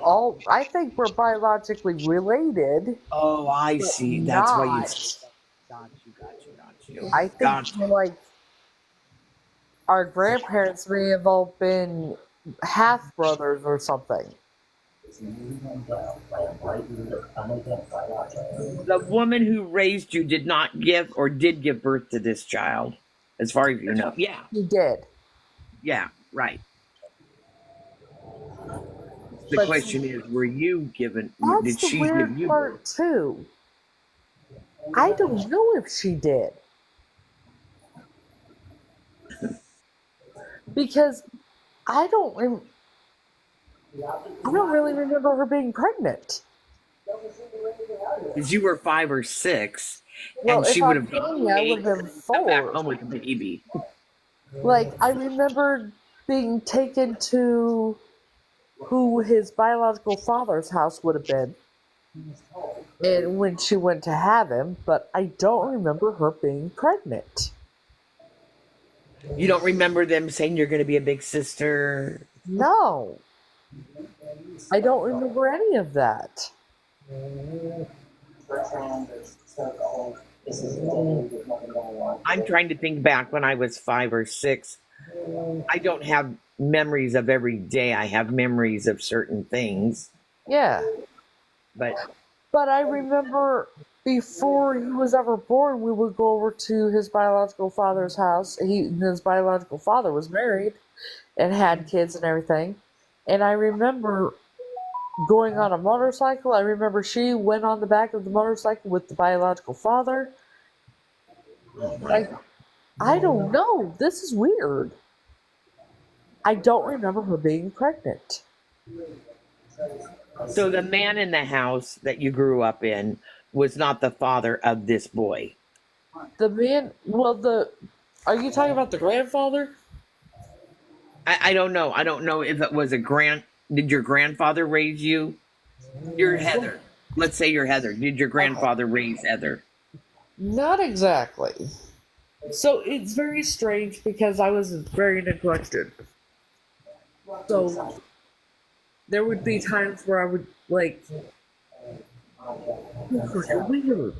all. I think we're biologically related, Oh, I but see. That's why you. not. Got you. Got you. Got you. I think Got like our grandparents may have all been half brothers or something. The woman who raised you did not give or did give birth to this child, as far as you know. Yeah, He did, yeah, right. The but question is, were you given? that's Did the she give weird you birth? part too. I don't know if she did because I don't. I don't really remember her being pregnant. Because you were 5 or 6, Well, and if she would I'm have gone Tanya, I away would have and been then come back 4. home with a baby. Like I remember being taken to who his biological father's house would have been, and when she went to have him, but I don't remember her being pregnant. You don't remember them saying you're going to be a big sister? No, I don't remember any of that. I'm trying to think back when I was 5 or 6. I don't have memories of every day. I have memories of certain things, Yeah, but but I remember before he was ever born, we would go over to his biological father's house. His biological father was married and had kids and everything. And I remember going on a motorcycle. I remember she went on the back of the motorcycle with the biological father. oh my Like, God. I don't know. This is weird. I don't remember her being pregnant. So the man in the house that you grew up in was not the father of this boy. The man, well, are you talking about the grandfather? I don't know. I don't know if it was a grand. Did your grandfather raise you? You're Heather. Let's say you're Heather. Did your Okay. grandfather raise Heather? Not exactly. So it's very strange because I was very neglected. So there would be times where I would, like, weird.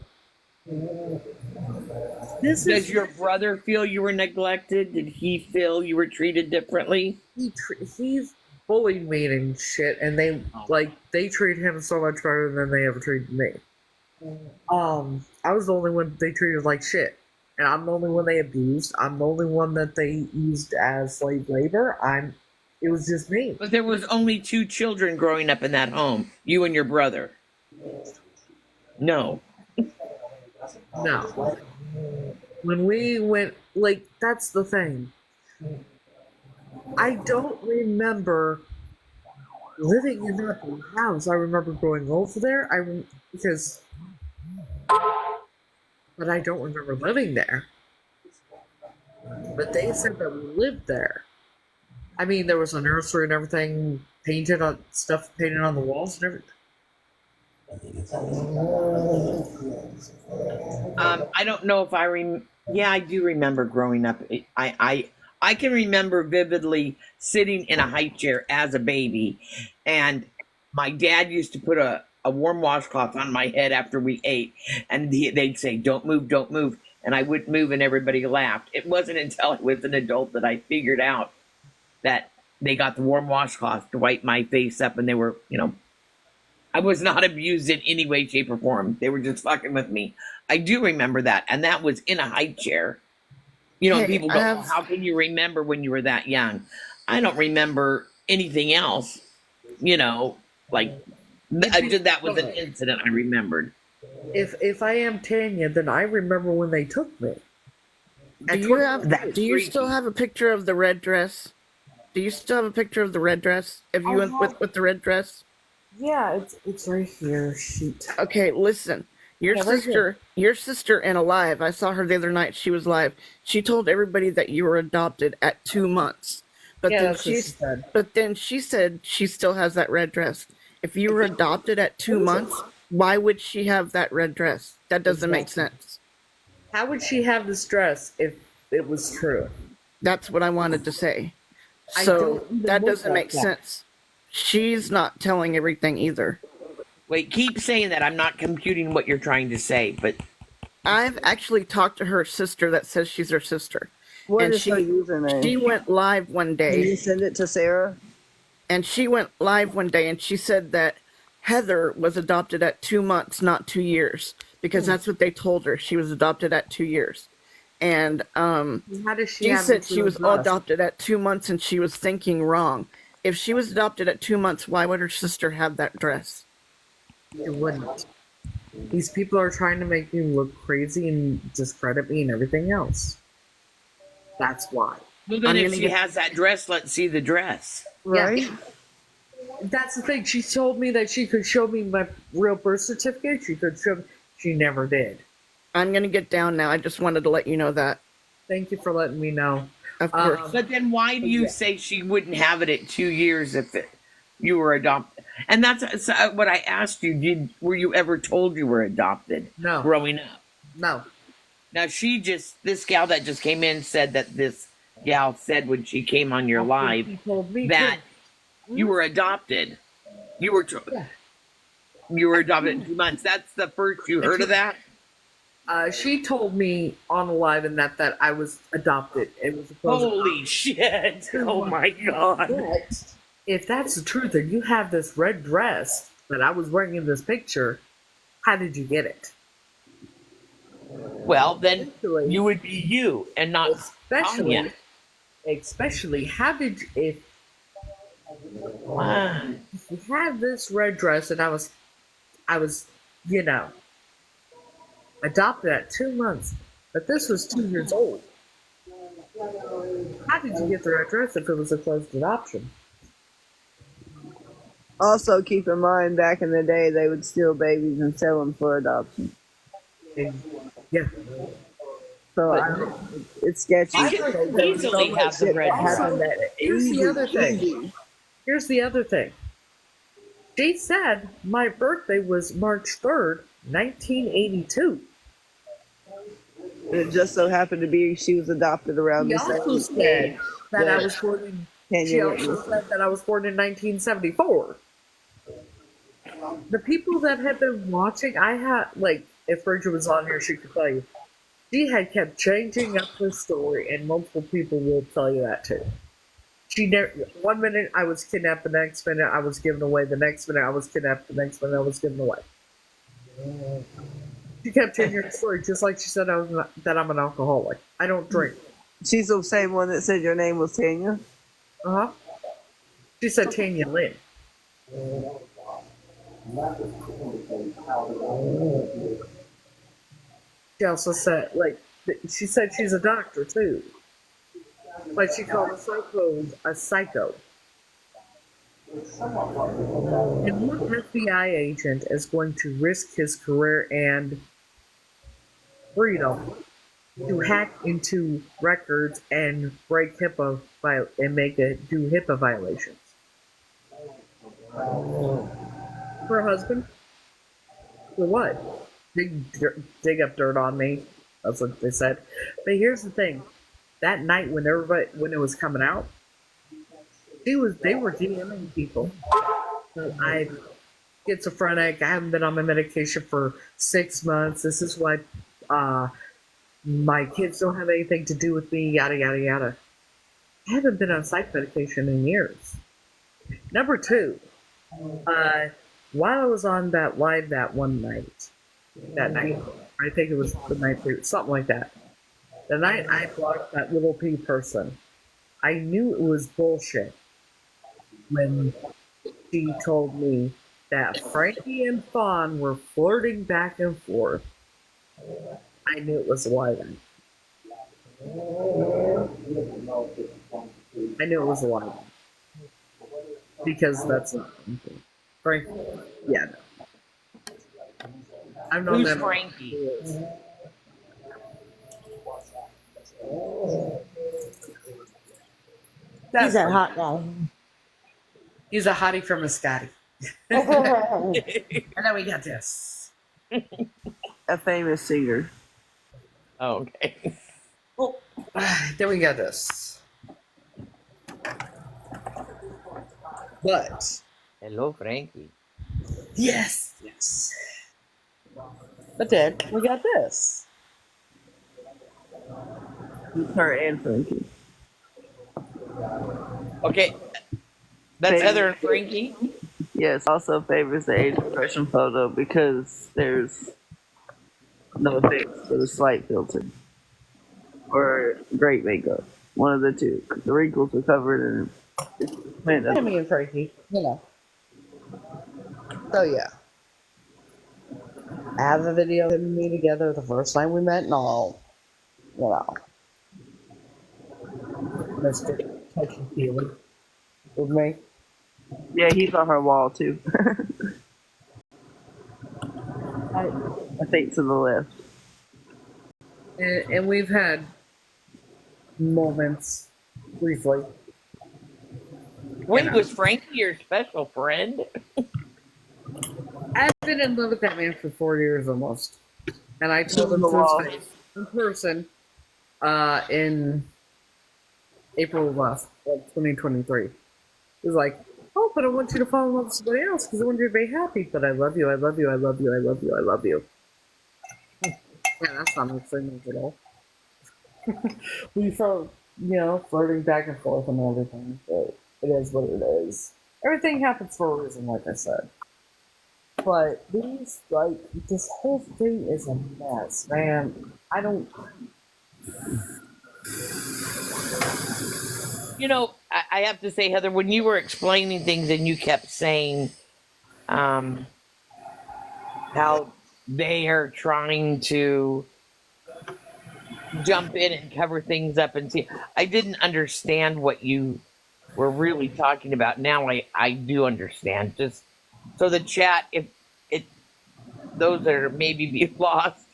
This Does is your brother feel you were neglected? Did he feel you were treated differently? he's bullied me and shit, and they treat him so much better than they ever treated me. I was the only one they treated like shit, and I'm the only one they abused. I'm the only one that they used as slave labor. It was just me. But there was only 2 children growing up in that home. You and your brother. No. No, when we went, like, that's the thing. I don't remember living in that house. I remember going over there. Because, but I don't remember living there. But they said that we lived there. I mean, there was a nursery and everything painted on the walls and everything. I don't know if Yeah, I do remember growing up. I can remember vividly sitting in a high chair as a baby, and my dad used to put a warm washcloth on my head after we ate, and they'd say, "Don't move, don't move," and I wouldn't move, and everybody laughed. It wasn't until I was an adult that I figured out that they got the warm washcloth to wipe my face up, and they were, I was not abused in any way, shape, or form. They were just fucking with me. I do remember that, and that was in a high chair. Hey, People I go, "Oh, have how can you remember when you were that young?" I don't remember anything else. You know, like that was an incident I remembered. If I am Tanya, then I remember when they took me. That's do you still freaky. have a picture of the red dress? Do you still have a picture of the red dress? If you went with the red dress? Yeah, it's right here. Shoot. Okay, listen. Your Yeah, right here. sister and alive, I saw her the other night, she was live. She told everybody that you were adopted at 2 months. But Yeah, then that's what she said. she said she still has that red dress. If you were adopted at 2 months, why would she have that red dress? That doesn't make sense. How would she have this dress if it was true? That's what I wanted to say. I So don't even that look doesn't like make that. sense. she's not telling everything either. Wait, keep saying that. I'm not computing what you're trying to say, but I've actually talked to her sister that says she's her sister. What And is her she username? went live one Can day you send it to Sarah? and she said that Heather was adopted at 2 months, not 2 years, because that's what they told her. She was adopted at 2 years. And How does she she have said it she to was us? adopted at 2 months and she was thinking wrong. If she was adopted at 2 months, why would her sister have that dress? She wouldn't. These people are trying to make me look crazy and discredit me and everything else. That's why. well, then I'm if gonna she get- has that dress, let's see the dress. Right? Yeah. That's the thing. She told me that she could show me my real birth certificate. She could show me. She never did. I'm going to get down now. I just wanted to let you know that. Thank you for letting me know. Of course. But then why do you say she wouldn't have it at 2 years if you were adopted? And that's what I asked you. Were you ever told you were adopted? No. Growing up. No. Now this gal that just came in said that this gal said when she came on your live He told me that too. you were adopted. You were Yeah. you were adopted in 2 months. That's the first you heard of that? She told me on the live and that I was adopted. It was supposed Holy shit! Oh my god! But if that's the truth, and you have this red dress that I was wearing in this picture, how did you get it? Well, then you would be you and not Tanya. Especially, how did if Wow. you had this red dress and I was, adopted at 2 months, but this was 2 years old. How did you get the red dress if it was a closed adoption? Also, keep in mind, back in the day, they would steal babies and sell them for adoption. Yeah. So it's sketchy. She could easily have the red dress. Here's the other thing. Here's the other thing. She said my birthday was March 3rd, 1982. It just so happened to be she was adopted around She the also same said that I was born in. She also said that I was born in 1974. The people that had been watching, if Bridget was on here, she could tell you. She had kept changing up her story, and multiple people will tell you that too. She never. 1 minute I was kidnapped, the next minute I was given away, the next minute I was kidnapped, the next minute I was given away. She kept changing her story, just like she said that I'm an alcoholic. I don't drink. She's the same one that said your name was Tanya? Uh-huh. She said Tanya Lynn. She also said, she said she's a doctor too. Like she called a psycho. And what FBI agent is going to risk his career and freedom to hack into records and break HIPAA and do HIPAA violations? Her husband? For what? Dig up dirt on me. That's what they said. But here's the thing: that night when it was coming out, they were DMing people. I'm schizophrenic. I haven't been on my medication for 6 months. This is why my kids don't have anything to do with me. Yada yada yada. I haven't been on psych medication in years. Number two, while I was on that live that night, I think it was the night, something like that. The night I blocked that little P person, I knew it was bullshit when she told me that Frankie and Fawn were flirting back and forth. I knew it was a lie then. I knew it was a lie then. Because that's not Frankie. Yeah, no. I've known Who's them. Frankie? He's a hot guy. He's a hottie from a Scotty. And then we got this. A famous singer. Oh, okay. Oh, then we got this. But Hello, Frankie. yes. But then we got this. It's her and Frankie. Okay, that's Heather and Favorite, Frankie. yes, also favors the age compression photo because there's no effects but a slight filter or great makeup. One of the two. The wrinkles are covered in Tammy and Frankie, So yeah, I have a video of them and me together the first time we met and all. Mr. Touchy Feely with me. Yeah, he's on her wall too. I, I think to the left. and we've had moments briefly. Wait, was Frankie your special friend? I've been in love with that man for 4 years almost. And I told him the to his wall. face in person in April of 2023. He was like, oh, but I want you to fall in love with somebody else because I want you to be happy. But I love you, I love you, I love you, I love you, I love you. Yeah, that's not mixed signals at all. We felt, flirting back and forth and everything. But it is what it is. Everything happens for a reason, like I said. But this whole thing is a mess, man. I don't. You know, I have to say, Heather, when you were explaining things and you kept saying how they are trying to jump in and cover things up and see, I didn't understand what you were really talking about. Now I do understand. Just so the chat, if it those that are maybe be lost,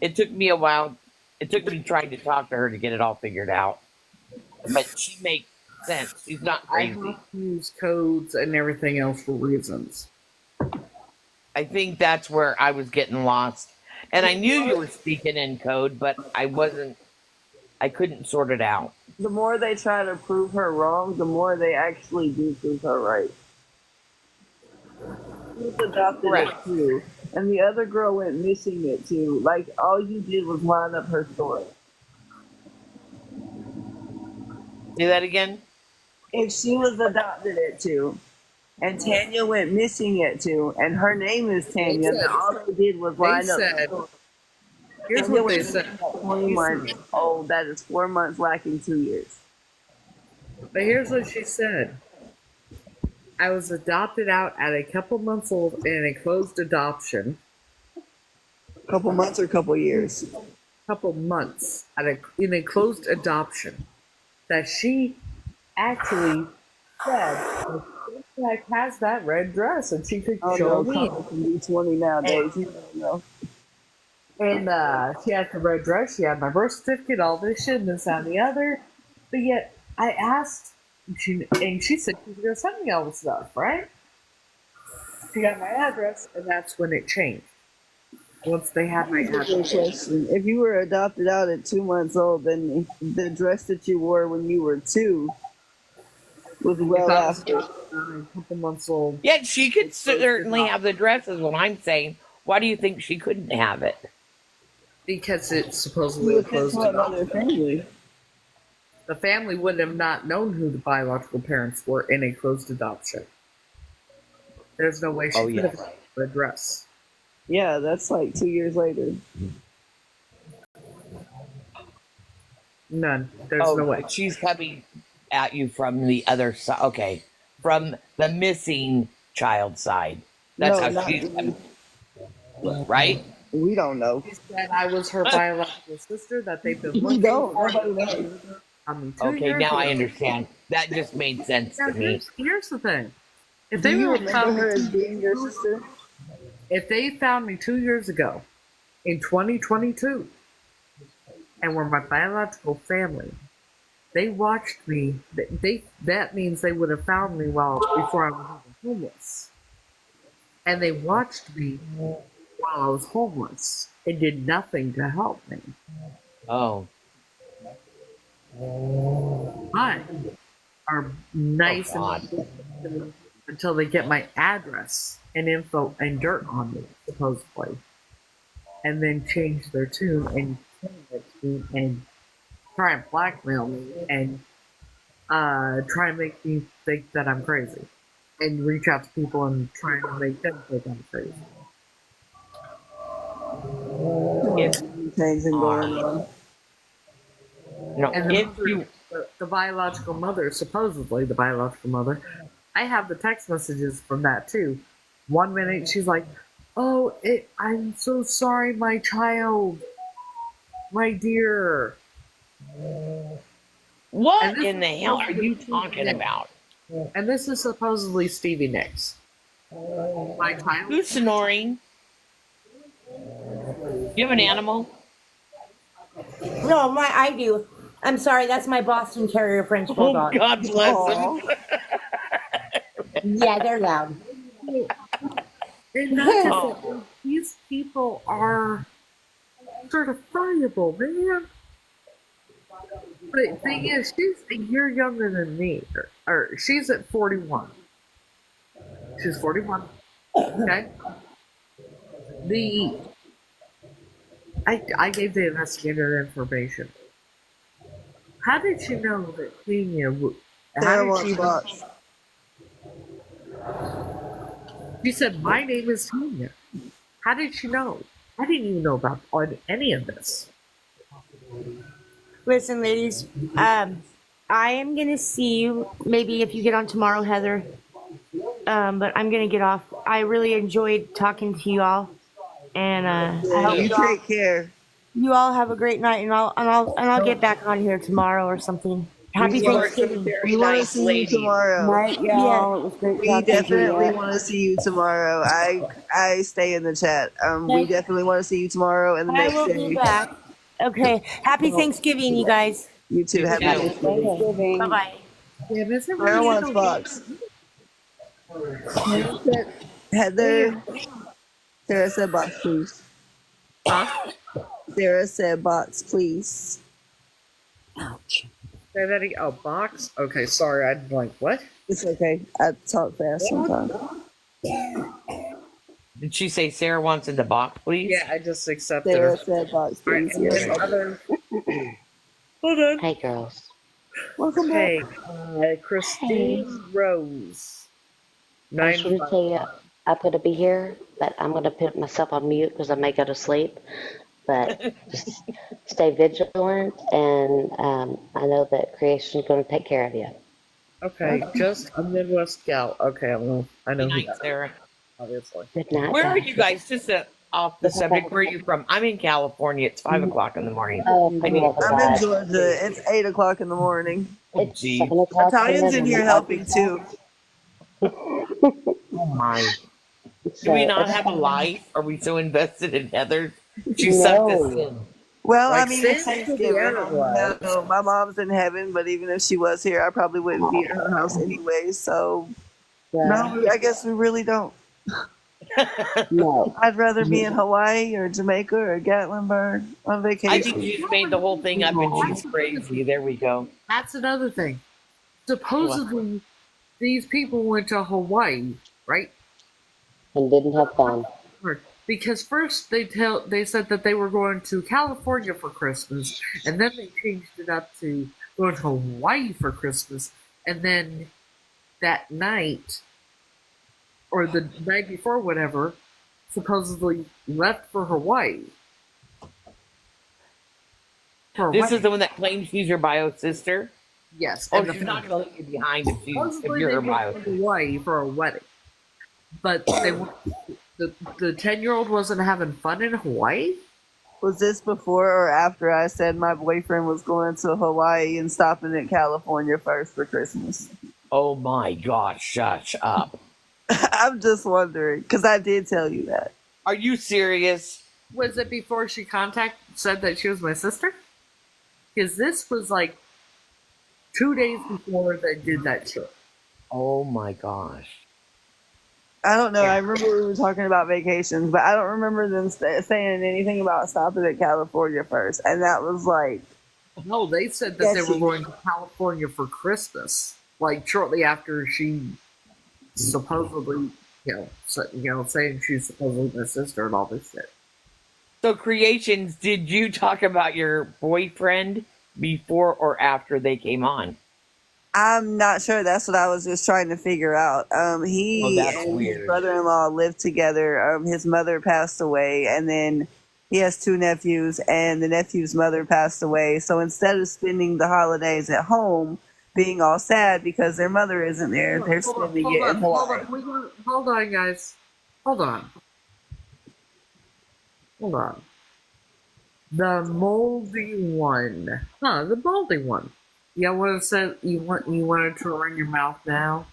it took me a while. It took me trying to talk to her to get it all figured out. But she makes sense. She's not I crazy. have to use codes and everything else for reasons. I think that's where I was getting lost. And I knew you were speaking in code, but I couldn't sort it out. The more they try to prove her wrong, the more they actually do prove her right. She was adopted at 2, and the other girl went missing at 2. Like, all you did was line up her story. Do that again? If she was adopted at 2, and Tanya went missing at 2, and her name is Tanya, then all they did was line up the story. Here's what they said. 20 months old. That is 4 months lacking 2 years. But here's what she said. I was adopted out at a couple months old in a closed adoption. Couple months or couple years? Couple months in a closed adoption. That she actually said like has that red dress and she could show me. Can be 20 nowadays. You don't know. And she had the red dress, she had my birth certificate, all this shit, and this, that, and the other. But yet, I asked, and she said she was going to send me all the stuff, right? She got my address, and that's when it changed. Once they had my address. If you were adopted out at 2 months old, then the dress that you wore when you were 2 was well after. A couple months old. Yeah, she could certainly have the dress, is what I'm saying. Why do you think she couldn't have it? Because it's supposedly a closed adoption. Family. The family would have not known who the biological parents were in a closed adoption. There's no way she could have the dress. Yeah, that's like 2 years later. None. There's no way. She's coming at you from the other side. Okay. From the missing child side. That's how she's coming. Right? We don't know. She said I was her biological sister, that they've been We looking don't. for. Nobody knows. Okay, now I understand. That just made sense to me. Here's the thing. If Do they you were remember her as being your sister? If they found me 2 years ago, in 2022, and were my biological family, they watched me. That means they would have found me before I was even homeless, and they watched me while I was homeless and did nothing to help me. Oh. But are nice and until they get my address and info and dirt on me, supposedly, and then change their tune and try and blackmail me and try and make me think that I'm crazy, and reach out to people and try and make them think I'm crazy. If, Things and going on. no, And if you, the biological mother, supposedly the biological mother, I have the text messages from that too. 1 minute she's like, "Oh, I'm so sorry, my child, my dear." what in the hell are you talking about? And this is supposedly Stevie Nicks. My child. Who's snoring? You have an animal? No, I do. I'm sorry, that's my Boston Terrier French Oh, Bulldog. God bless him. Yeah, they're loud. And not just that, these people are certifiable, man. But the thing is, she's a year younger than me. Or she's at 41. She's 41. Okay? I gave the investigator information. How did she know that Kenya would... Sarah wants box. She said, "My name is Kenya." How did she know? I didn't even know about any of this. Listen, ladies, I am going to see you maybe if you get on tomorrow, Heather. But I'm going to get off. I really enjoyed talking to you all. And I hope You take care. you all have a great night, and I'll get back on here tomorrow or something. Happy You are Thanksgiving. some very We want to nice see you ladies. tomorrow. Night, y'all. It was great We talking to definitely you. want to see you tomorrow. I stay in the chat. We definitely want to see you tomorrow and the I next will day. be back. Okay. Happy Thanksgiving, you guys. You too. You Happy too. Thanksgiving. Thanksgiving. Bye-bye. Yeah, but Sarah wants box. Heather. Sarah said box, please. Huh? Sarah said box, please. Ouch. Say that again. Oh, box? Okay, sorry. I'm like, what? It's okay. I talk fast sometimes. Did she say Sarah wants in the box, please? Yeah, I just accepted Sarah her. said box, please. Right, Yes. Hold on. Hey, girls. Welcome back. Hey, Christine Rose. I just want to tell you, I'm going to be here, but I'm going to put myself on mute because I may go to sleep. But just stay vigilant, and I know that creation is going to take care of you. Okay, just a Midwest gal. Okay, I know Good who night, that is, Sarah. obviously. Good night. Where are guys. you guys? Just off the subject, where are you from? I'm in California. It's 5 o'clock in the morning. Oh, for I the need love of I'm in God. Georgia. It's 8 o'clock in the morning. Oh, It's geez. 7 o'clock. Italians in here helping too. Oh, my. Do we not have a life? Are we so invested in Heather? She sucked us in. Well, Like I mean, it's Sandy to the Thanksgiving. Everglades. No, my mom's in heaven, but even if she was here, I probably wouldn't be at her house anyway. So, no, I guess we really don't. No. I'd rather be in Hawaii or Jamaica or Gatlinburg on I vacation. think you just made the whole thing up and she's crazy. There we go. That's another thing. Supposedly, these people went to Hawaii, right? And didn't have fun. Because first they said that they were going to California for Christmas, and then they changed it up to going to Hawaii for Christmas, and then that night, or the night before, whatever, supposedly left for Hawaii. This is the one that claims she's your bio sister. Yes. Oh, and the she's not going to leave you behind if supposedly you're they her went bio to sister. Hawaii for a wedding, but the 10-year-old wasn't having fun in Hawaii. Was this before or after I said my boyfriend was going to Hawaii and stopping in California first for Christmas? Oh my gosh, shut up. I'm just wondering, because I did tell you that. Are you serious? Was it before she said that she was my sister? Because this was like 2 days before they did that shit. Oh my gosh. I don't know. I remember we were talking about vacations, but I don't remember them saying anything about stopping at California first. And that was like, No, they said that they were sketchy. going to California for Christmas, like shortly after she supposedly, saying she's supposedly my sister and all this shit. So, Creations, did you talk about your boyfriend before or after they came on? I'm not sure. That's what I was just trying to figure out. Oh, He that's and his weird. brother-in-law lived together. His mother passed away, and then he has two nephews, and the nephew's mother passed away. So instead of spending the holidays at home, being all sad because their mother isn't there, they're spending it in Hawaii. Hold on, guys. Hold on. The moldy one. The moldy one. You wanted to run your mouth now?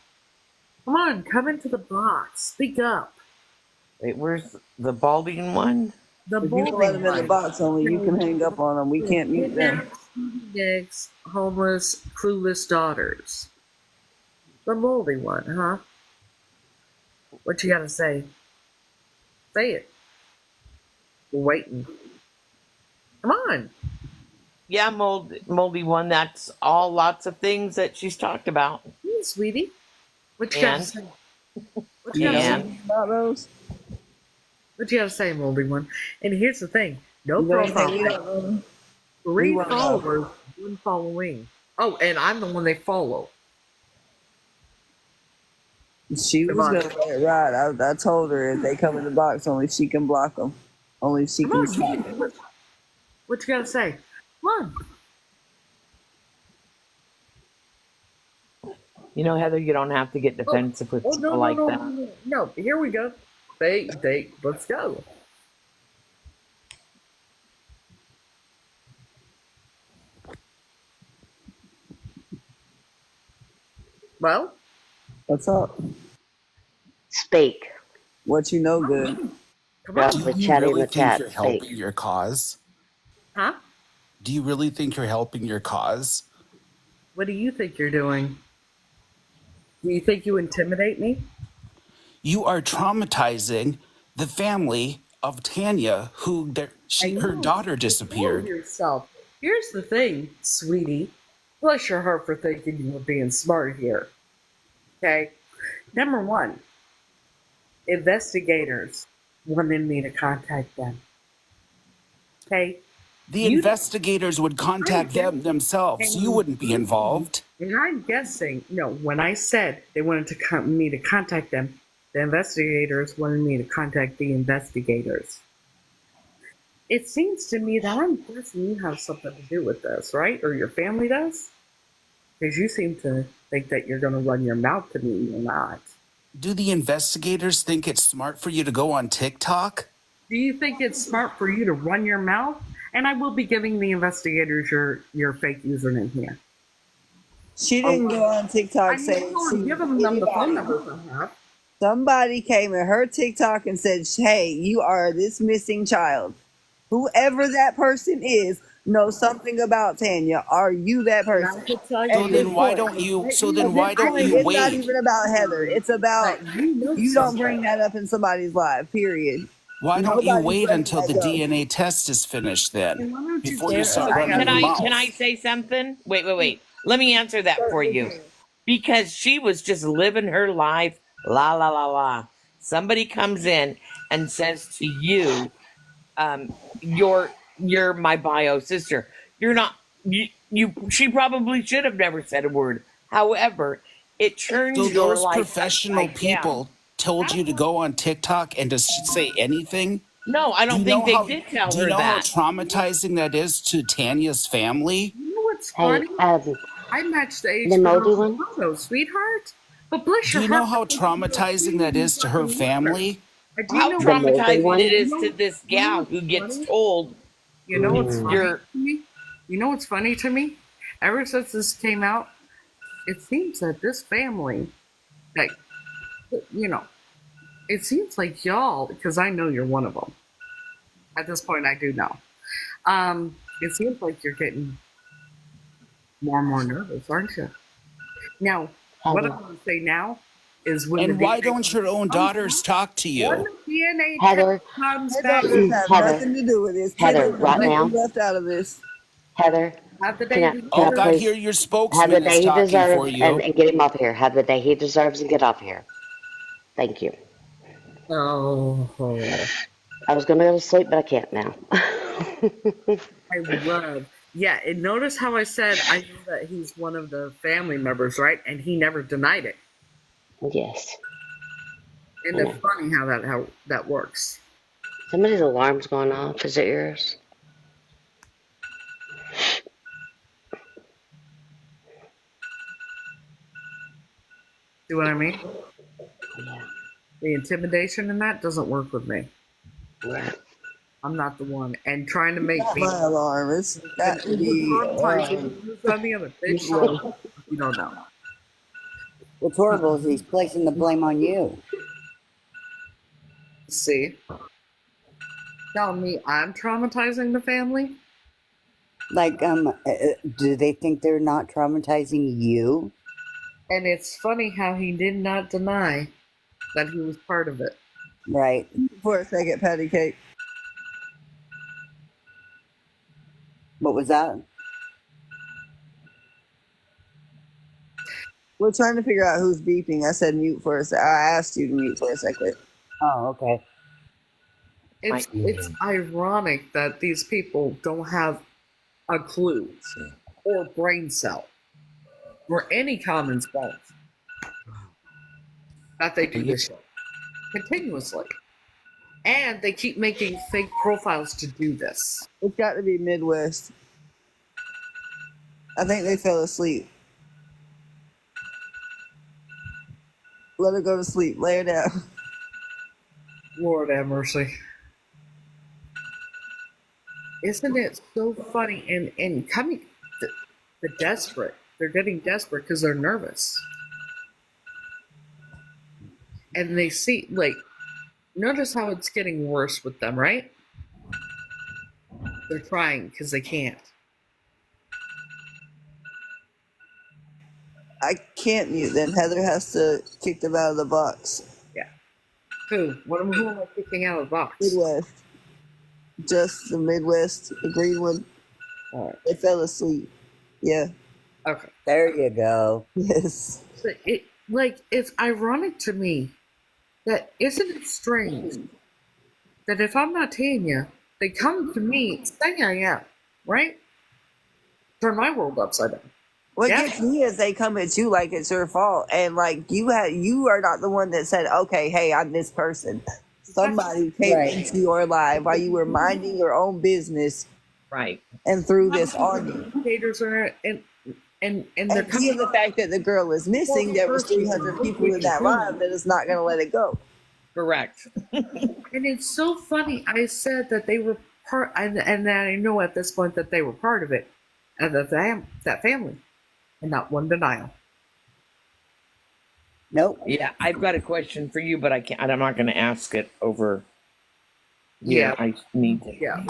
Come on, come into the box. Speak up. Wait, where's the balding one? The If you moldy can let them in the one. box, only you can hang up on them. We can't mute them. Nick's homeless, clueless daughters. The moldy one, huh? What you gotta say? Say it. We're waiting. Come on. Yeah, moldy one. That's all lots of things that she's talked about. Hey, sweetie. What you gotta say? What you gotta And say? About those? What you gotta say, moldy one? And here's the thing. No Is there anything profile. you don't know? 3 wanna know. followers, 1 following. Oh, and I'm the one they follow. She was Come on. gonna let it ride. I told her if they come in the box, only she can block them. Only she Come can on, stop them. what you gotta say? Come on. you know, Heather, you don't have to get defensive with people like that. No. Here we go. Let's go. Well, What's up? Speak. What you know good? come You're on. off the Do you chat in really the think chat. you're Speak. helping your cause? Huh? Do you really think you're helping your cause? What do you think you're doing? Do you think you intimidate me? You are traumatizing the family of Tanya, her daughter Control disappeared. yourself. Here's the thing, sweetie. Bless your heart for thinking you were being smart here. Okay? Number one, investigators wanted me to contact them. Okay? The You investigators would contact them themselves. You wouldn't be involved. And I'm guessing, no, when I said they wanted me to contact them, the investigators wanted me to contact the investigators. It seems to me that I'm guessing you have something to do with this, right? Or your family does? Because you seem to think that you're going to run your mouth to me and you're not. Do the investigators think it's smart for you to go on TikTok? Do you think it's smart for you to run your mouth? And I will be giving the investigators your fake username here. She didn't go on TikTok saying she give them the phone numbers I have. Somebody came in her TikTok and said, "Hey, you are this missing child. Whoever that person is knows something about Tanya. Are you that person?" So then why don't you It's not wait? even about Heather. It's about you don't bring that up in somebody's life. Period. Why don't you Nobody's wait letting until that the go. DNA test is finished then? Why don't you Before you tell start her? running your mouth. Can I say something? Wait. Let me answer that for you. Because she was just living her life, la la la la. Somebody comes in and says to you, you're my bio sister. You're not she probably should have never said a word. However, it turns So your those life professional upside down. people told you to go on TikTok and to say anything? No, I don't think they did tell Do you her know how that. traumatizing that is to Tanya's family? You know what's Hey, funny? I matched the age the for moldy her one? photo, sweetheart. But bless Do your you know heart. how traumatizing that is to her family? Do you How know The moldy traumatizing it one? is to this gal who gets told You know what's funny you're to me? You know what's funny to me? Ever since this came out, it seems that this family, like, it seems like y'all, because I know you're one of them. At this point, I do know. It seems like you're getting more and more nervous, aren't you? Now, what I'm going to say now is when And the why DNA don't your own comes daughters back, talk to when you? the DNA Heather, test comes Her back, daughters have Heather, nothing to do with this. Heather, Tanya was right now, left out of this. Heather, have the can I, baby can Oh, I God, first. please here your have the spokesman is day he talking for deserves you. and get him off here? Have the day he deserves and get off here. Thank you. Oh, I was going to go to sleep, but I can't now. I love. Yeah, and notice how I said I know that he's one of the family members, right? And he never denied it. Yes, And I it's know. funny how that works. Somebody's alarm's going off. Is it yours? See what I mean? Yeah. The intimidation in that doesn't work with me. Right. I'm not the one. And trying to make me My alarm. It's got to be. who's on the other. Bitch, shut the fuck up. You don't know. What's horrible is he's placing the blame on you. See? Telling me I'm traumatizing the family? Like, do they think they're not traumatizing you? And it's funny how he did not deny that he was part of it. Right. For a second, patty cake. What was that? We're trying to figure out who's beeping. I said mute for a second. I asked you to mute for a second. Oh, okay. It's ironic that these people don't have a clue or brain cell or any common sense that they do this shit continuously. And they keep making fake profiles to do this. It's got to be Midwest. I think they fell asleep. Let her go to sleep. Lay her down. Lord have mercy. Isn't it so funny? And coming, the desperate. They're getting desperate because they're nervous. And they see, like, notice how it's getting worse with them, right? They're trying because they can't. I can't mute them. Heather has to kick them out of the box. Yeah. Who? Who am I kicking out of the box? Midwest. Just the Midwest, the green one. All right. They fell asleep. Yeah. Okay. There you go. Yes. So it's ironic to me that isn't it strange that if I'm not Tanya, they come to me saying I am, right? Turn my world upside down. What Yeah. gets me is they come at you like it's your fault, and like you are not the one that said, "Okay, hey, I'm this person." Somebody came Right. into your life while you were minding your own business Right. and threw this on you. Haters are and they're And given the fact that the girl is missing, there was 300 people in that live that is not going to let it go. Correct. And it's so funny. I said that they were part, and I know at this point that they were part of it, and that family, and not one denial. Nope. Yeah, I've got a question for you, but I can't. I'm not going to ask it over. Yeah. I need to. Yeah.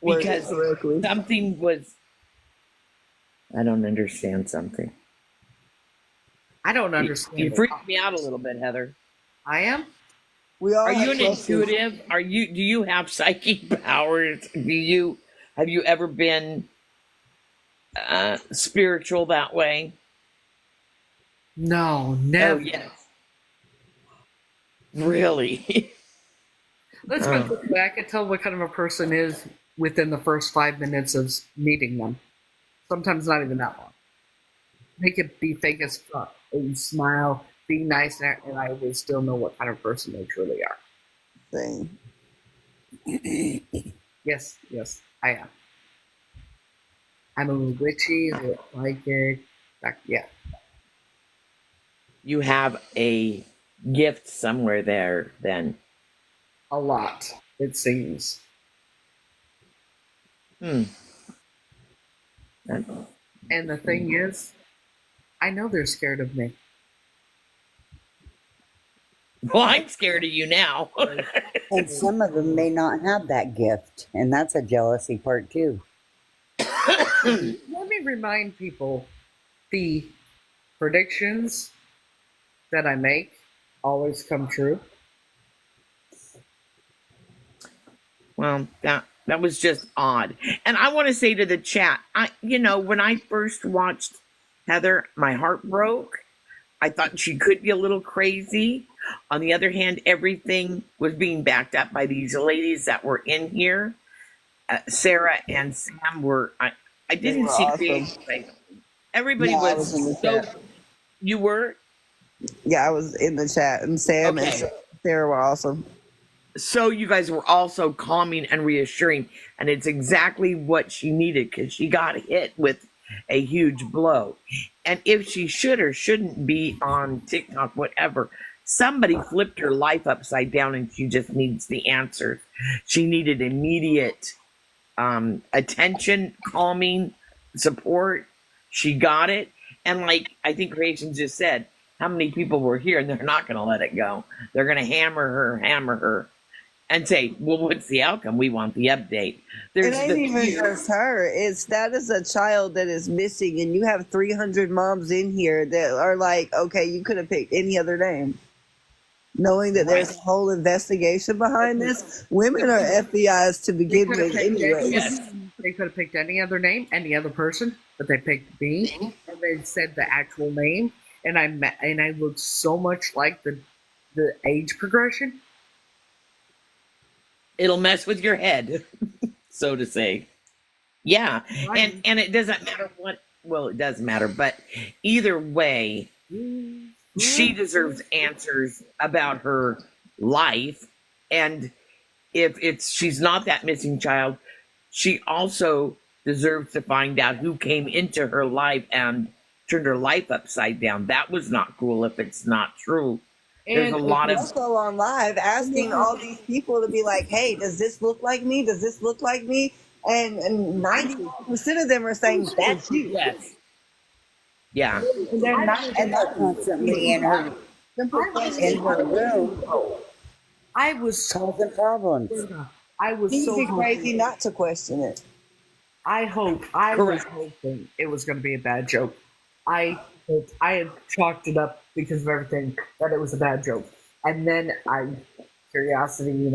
Because correctly. something was. I don't understand something. I don't understand. You freaked me out a little bit, Heather. I am. We all Are have you an questions. intuitive? Do you have psychic powers? Have you ever been spiritual that way? No, Oh never. yes. Really? Let's put it this way. I can tell what kind of a person is within the first 5 minutes of meeting them. Sometimes not even that long. They could be fake as fuck and smile, be nice, and I would still know what kind of person they truly are. Thing. Yes, I am. I'm a little witchy, a little psychic. Yeah. You have a gift somewhere there, then. A lot, it seems. That- And the thing is, I know they're scared of me. Well, I'm scared of you now. And some of them may not have that gift, and that's a jealousy part too. Let me remind people the predictions that I make always come true. Well, that was just odd. And I want to say to the chat, when I first watched Heather, my heart broke. I thought she could be a little crazy. On the other hand, everything was being backed up by these ladies that were in here. Sarah and Sam were. I They didn't were see awesome. creative. Everybody No, I was in the was so. chat. You were Yeah, I was in the chat, and Sam and okay. Sarah were awesome. So you guys were also calming and reassuring, and it's exactly what she needed because she got hit with a huge blow. And if she should or shouldn't be on TikTok, whatever, somebody flipped her life upside down, and she just needs the answers. She needed immediate attention, calming, support. She got it, and like I think Creation just said, how many people were here, and they're not going to let it go. They're going to hammer her and say, well, what's the outcome? We want the update. It ain't even just her. It's that is a child that is missing, and you have 300 moms in here that are like, okay, you could have picked any other name. Knowing that there's a whole investigation behind this, women are FBI's to begin with anyway. Yes. They could have picked any other name, any other person, but they picked me, and they said the actual name, and I looked so much like the age progression. It'll mess with your head, so to say. Yeah, and it doesn't matter what. Well, it does matter, but either way, she deserves answers about her life, and if she's not that missing child, she also deserves to find out who came into her life and turned her life upside down. That was not cool if it's not true. There's a lot of also on live asking all these people to be like, hey, does this look like me? Does this look like me? And 90% of them are saying that's you. yes. Yeah. And they're not, and They're constantly in her room I was causing problems. I was easy so crazy not to question it. I was hoping it was going to be a bad joke. I had chalked it up because of everything that it was a bad joke, and then curiosity.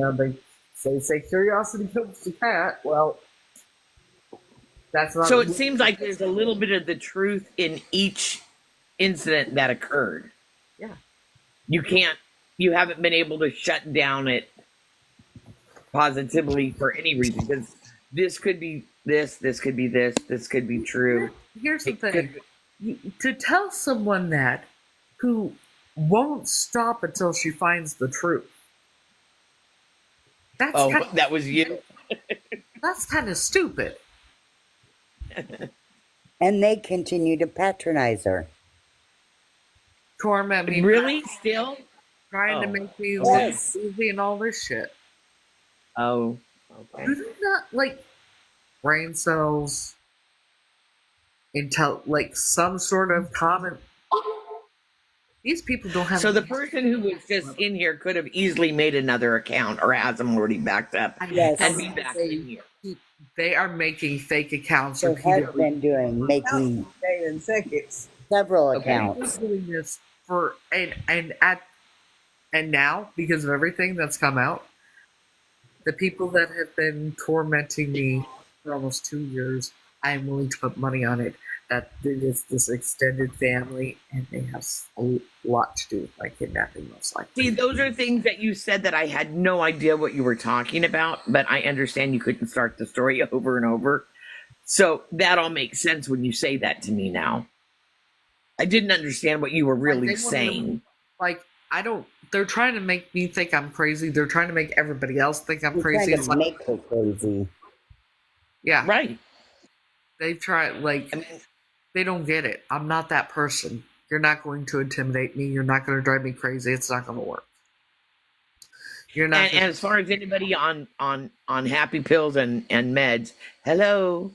They say curiosity kills the cat. Well, that's not. So it seems like there's a little bit of the truth in each incident that occurred. Yeah. You haven't been able to shut down it positively for any reason, because this could be this could be this could be true. Here's the thing. To tell someone that who won't stop until she finds the truth. That was you? That's kind of stupid. And they continue to patronize her. Torment me. Really? Still? Trying to make me look Yes. easy and all this shit. Oh, okay. Do they not like brain cells? Like some sort of common. These people don't have. So the person who was just in here could have easily made another account or has them already backed up Yes. and be back in here. They are making fake accounts. They have been making In seconds. several Okay. accounts. Doing this for and now because of everything that's come out, the people that have been tormenting me for almost 2 years, I am willing to put money on it that it is this extended family, and they have a lot to do with my kidnapping, most likely. See, those are things that you said that I had no idea what you were talking about, but I understand you couldn't start the story over and over. So that all makes sense when you say that to me now. I didn't understand what you were really saying. They're trying to make me think I'm crazy. They're trying to make everybody else think I'm You're crazy. trying to make her crazy. Yeah. Right. They've tried, they don't get it. I'm not that person. You're not going to intimidate me. You're not going to drive me crazy. It's not going to work. You're not. And as far as anybody on happy pills and meds, hello,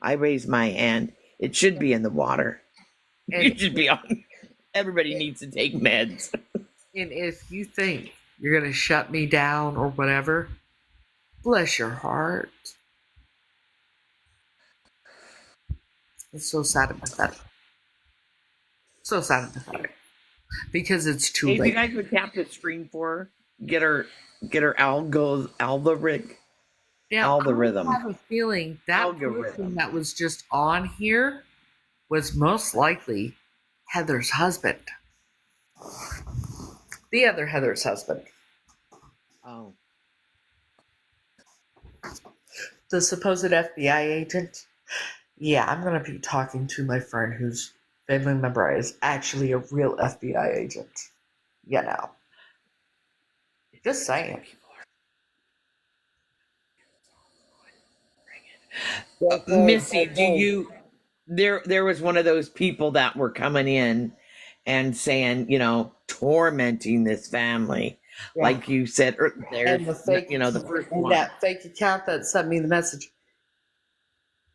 I raise my hand. It should be in the water. It should be on. Everybody needs to take meds. And if you think you're going to shut me down or whatever, bless your heart. It's so sad and pathetic. So sad and pathetic. Because it's too Hey, if late. you guys would tap the screen for her, get her algorithm. Yeah, algorithm. I have a feeling that person that was just on here was most likely Heather's husband. The other Heather's husband. Oh. The supposed FBI agent. Yeah, I'm going to be talking to my friend whose family member is actually a real FBI agent. You know. Just saying. Missy, there was one of those people that were coming in and saying, tormenting this family. Yeah. Like you said, there's, And the fake, the first and one. that fake account that sent me the message.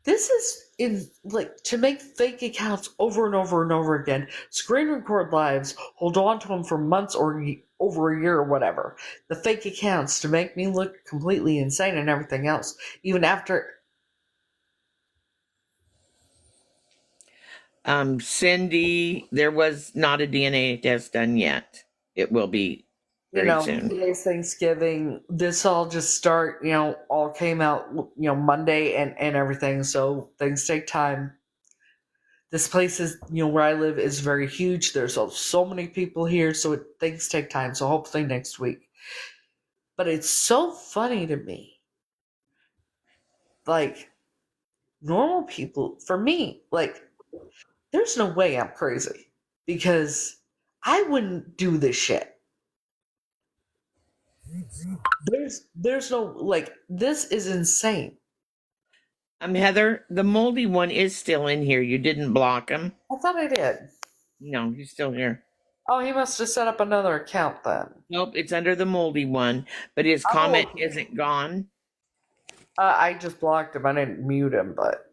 This is to make fake accounts over and over and over again, screen record lives, hold on to them for months or over a year or whatever. The fake accounts to make me look completely insane and everything else, even after. Cindy, there was not a DNA test done yet. It will be very soon. Today's Thanksgiving. This all just all came out, Monday and everything. So things take time. This place is, where I live is very huge. There's so many people here, so things take time. So hopefully next week. But it's so funny to me. Like, normal people, for me, there's no way I'm crazy. Because I wouldn't do this shit. There's no, this is insane. Heather, the moldy one is still in here. You didn't block him. I thought I did. No, he's still here. Oh, he must have set up another account then. Nope, it's under the moldy one, but his comment isn't gone. I just blocked him. I didn't mute him, but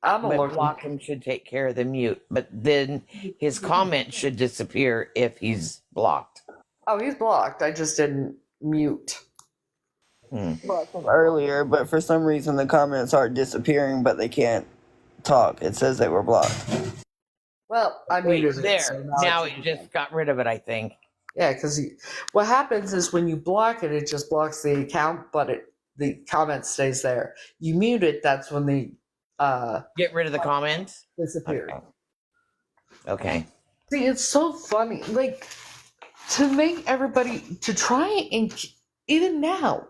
I'm But looking. block him should take care of the mute. But then his comment should disappear if he's blocked. Oh, he's blocked. I just didn't mute. Blocked them earlier, but for some reason the comments aren't disappearing, but they can't talk. It says they were blocked. Well, I muted there. it. So now it just got rid of it, I think. Yeah, because what happens is when you block it, it just blocks the account, but the comment stays there. You mute it, that's when the get rid of the comments. Disappear. Okay. See, it's so funny. To make everybody to try and even now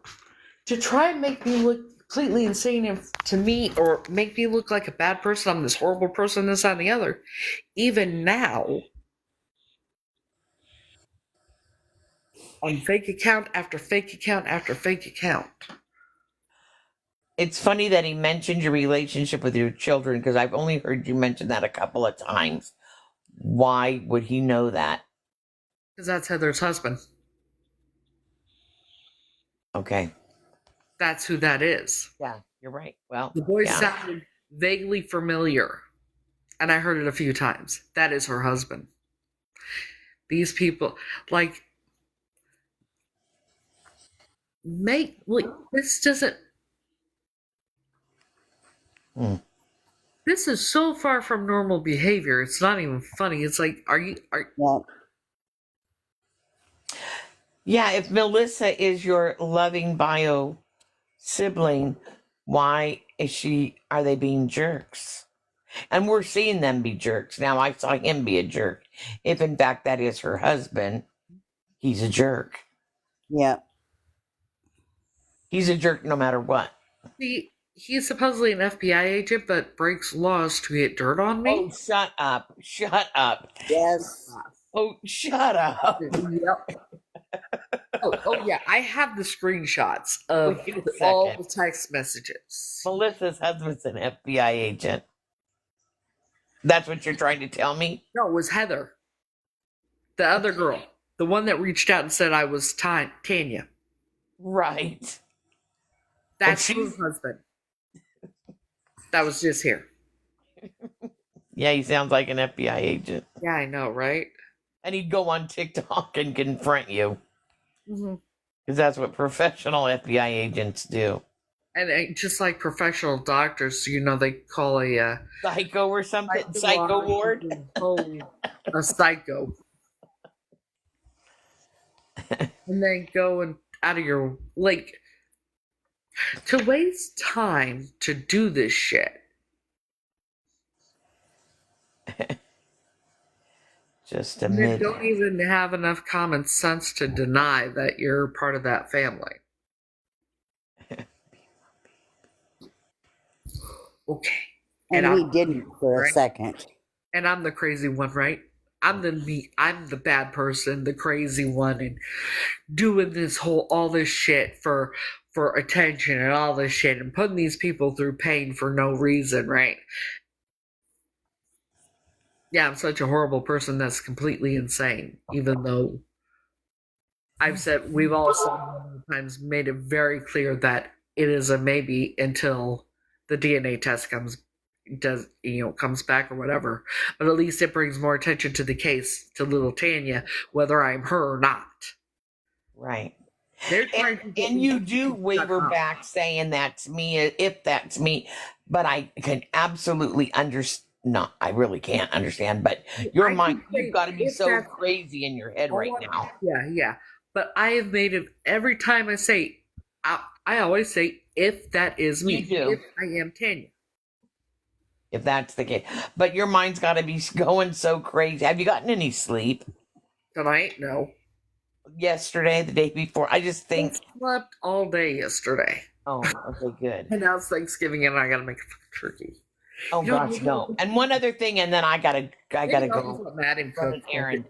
to try and make me look completely insane to me, or make me look like a bad person. I'm this horrible person, this, that, and the other. Even now, on fake account after fake account after fake account. It's funny that he mentioned your relationship with your children, because I've only heard you mention that a couple of times. Why would he know that? Because that's Heather's husband. Okay. That's who that is. Yeah, you're right. Well, the voice sounded vaguely familiar, and I heard it a few times. That is her husband. These people, this doesn't. This is so far from normal behavior. It's not even funny. It's like, Yeah, if Melissa is your loving bio sibling, why are they being jerks? And we're seeing them be jerks. Now, I saw him be a jerk. If in fact that is her husband, he's a jerk. Yeah. He's a jerk no matter what. See, he's supposedly an FBI agent, but breaks laws to get dirt on me. Oh, shut up. Shut up. Yes. Oh, shut up. Yep. Oh, yeah. I have the screenshots of all the text messages. Melissa's husband's an FBI agent. That's what you're trying to tell me? No, it was Heather. The other girl. The one that reached out and said I was Tanya. Right. That's her husband. That was just here. Yeah, he sounds like an FBI agent. Yeah, I know, right? And he'd go on TikTok and confront you. Mm-hmm. Because that's what professional FBI agents do. And just like professional doctors, they call a psycho or something. Psycho ward. A psycho. And then go and out of your to waste time to do this shit. Just You admit don't it. even have enough common sense to deny that you're part of that family. Okay. And he didn't for a right? second. And I'm the crazy one, right? I'm the bad person, the crazy one, and doing all this shit for attention and all this shit, and putting these people through pain for no reason, right? Yeah, I'm such a horrible person that's completely insane, even though we've all said many times, made it very clear that it is a maybe until the DNA test comes back or whatever. But at least it brings more attention to the case to little Tanya, whether I'm her or not. Right. They're trying to get And me you to do shut waver up. back saying that's me, if that's me, but I can absolutely understand. No, I really can't understand, but your I mind, keep you've saying got to be if so that's crazy in your head all right now. yeah. But I have made it every time I say, I always say, if that is me, You do. if I am Tanya. If that's the case. But your mind's got to be going so crazy. Have you gotten any sleep? Tonight, no. Yesterday, the day before? I just I think, slept all day yesterday. oh, okay, good. And now it's Thanksgiving and I gotta make a fucking turkey. Oh You know, gosh, no. And one other thing, and then I gotta maybe I'll go just let Maddie run cook an for me. errand.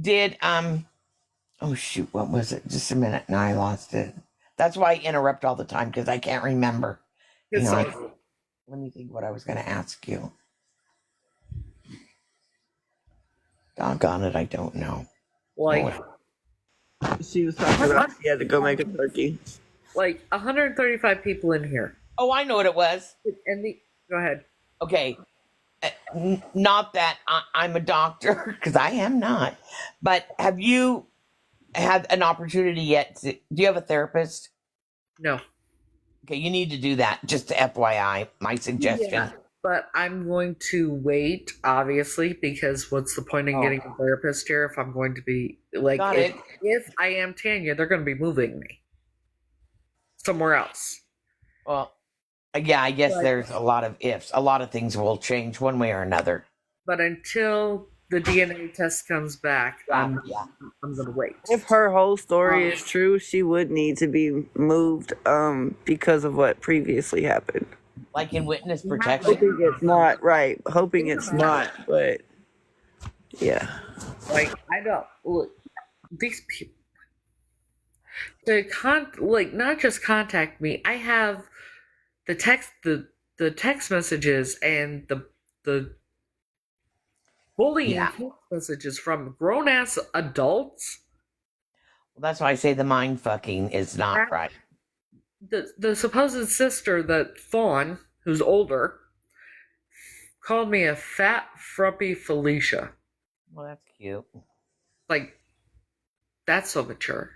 Did oh shoot, what was it? Just a minute, now I lost it. That's why I interrupt all the time, because I can't remember. It's Let me think what I was gonna ask you. Doggone it, I don't know. like She was talking about she had to go make a turkey. 135 people in here. Oh, I know what it was. And go ahead. Okay. Not that I'm a doctor, because I am not. But have you had an opportunity yet? Do you have a therapist? No. Okay, you need to do that. Just to FYI, my suggestion. Yeah, but I'm going to wait, obviously, because what's the point in getting a therapist here if I'm going to be Got it. if I am Tanya, they're going to be moving me somewhere else. Well, yeah, I guess But- there's a lot of ifs. A lot of things will change one way or another. But until the DNA test comes back, I'm going to wait. If her whole story is true, she would need to be moved because of what previously happened. Like in witness protection. Hoping it's not, right. Hoping it's not, but yeah. I don't look these people not just contact me. I have the text messages and the bullying text messages from grown ass adults. Well, that's why I say the mind fucking is not right. The supposed sister, that Fawn, who's older, called me a fat frumpy Felicia. Well, that's cute. That's so mature.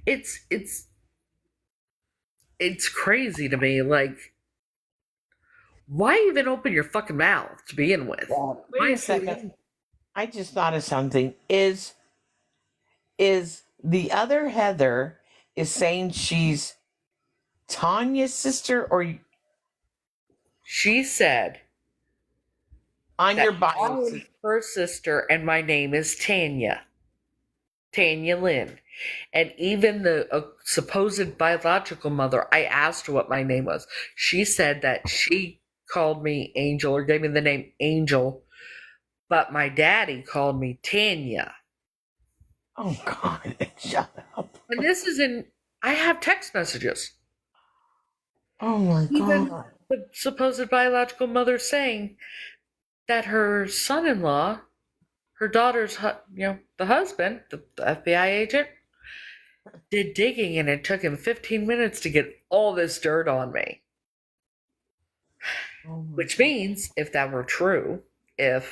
It's crazy to me. Why even open your fucking mouth to begin with? Wait a second. I just thought of something. Is the other Heather is saying she's Tanya's sister, or she said on your bio? I'm her sister, and my name is Tanya Lynn. And even the supposed biological mother, I asked her what my name was. She said that she called me Angel, or gave me the name Angel, but my daddy called me Tanya. Oh God, shut up. And this is I have text messages. Oh my God. Even the supposed biological mother saying that her son-in-law, her daughter's, the husband, the FBI agent, did digging, and it took him 15 minutes to get all this dirt on me. Which means, if that were true, because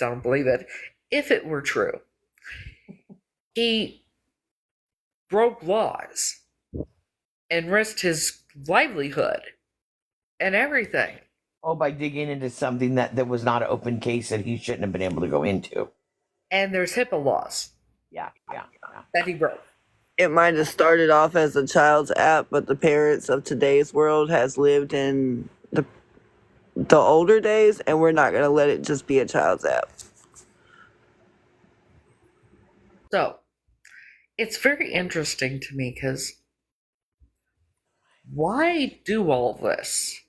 I don't believe it, if it were true, he broke laws and risked his livelihood and everything. Oh, by digging into something that was not an open case that he shouldn't have been able to go into. And there's HIPAA laws. Yeah. That he broke. It might have started off as a child's app, but the parents of today's world has lived in the older days, and we're not gonna let it just be a child's app. So it's very interesting to me because why do all this?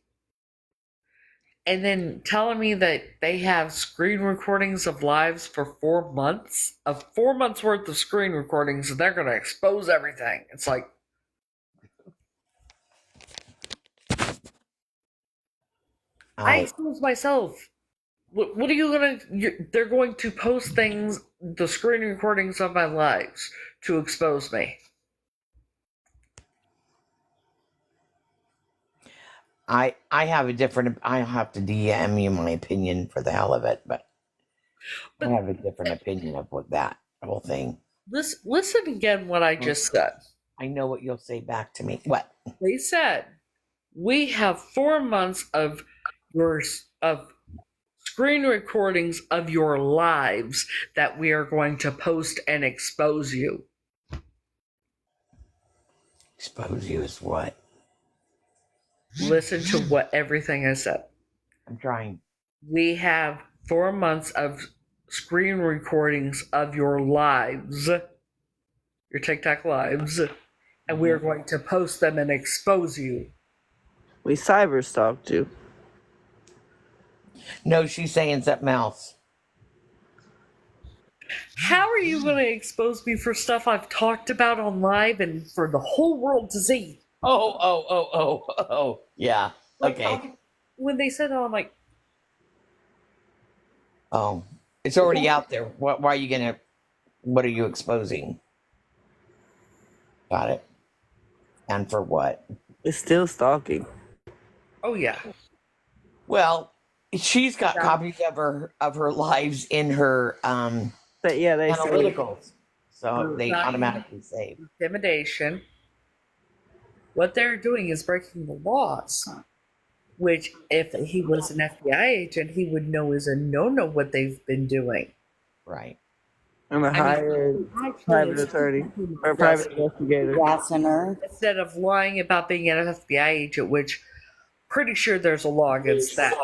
And then telling me that they have screen recordings of lives for 4 months, of 4 months worth of screen recordings, and they're going to expose everything. It's like, I expose myself. What are you gonna? They're going to post things, the screen recordings of my lives, to expose me. I have a different. I have to DM you my opinion for the hell of it, but I have a different opinion of what that whole thing. Listen again what I just said. I know what you'll say back to me. What? They said we have 4 months of screen recordings of your lives that we are going to post and expose you. Expose you as what? Listen to what everything I said. I'm trying. We have 4 months of screen recordings of your lives, your TikTok lives, and we are going to post them and expose you. We cyber stalked you. No, she's saying something else. How are you going to expose me for stuff I've talked about on live and for the whole world to see? Oh. Yeah. Okay. When they said that, I'm like, oh, it's already out there. Why are you gonna? What are you exposing? Got it. And for what? It's still stalking. oh yeah. Well, she's got copies of her lives in her But yeah, they analyticals, so they automatically save. Intimidation. What they're doing is breaking the laws. Which, if he was an FBI agent, he would know is a no-no what they've been doing. Right. I'm a hired private attorney or private investigator. Instead of lying about being an FBI agent, which pretty sure there's a law against that.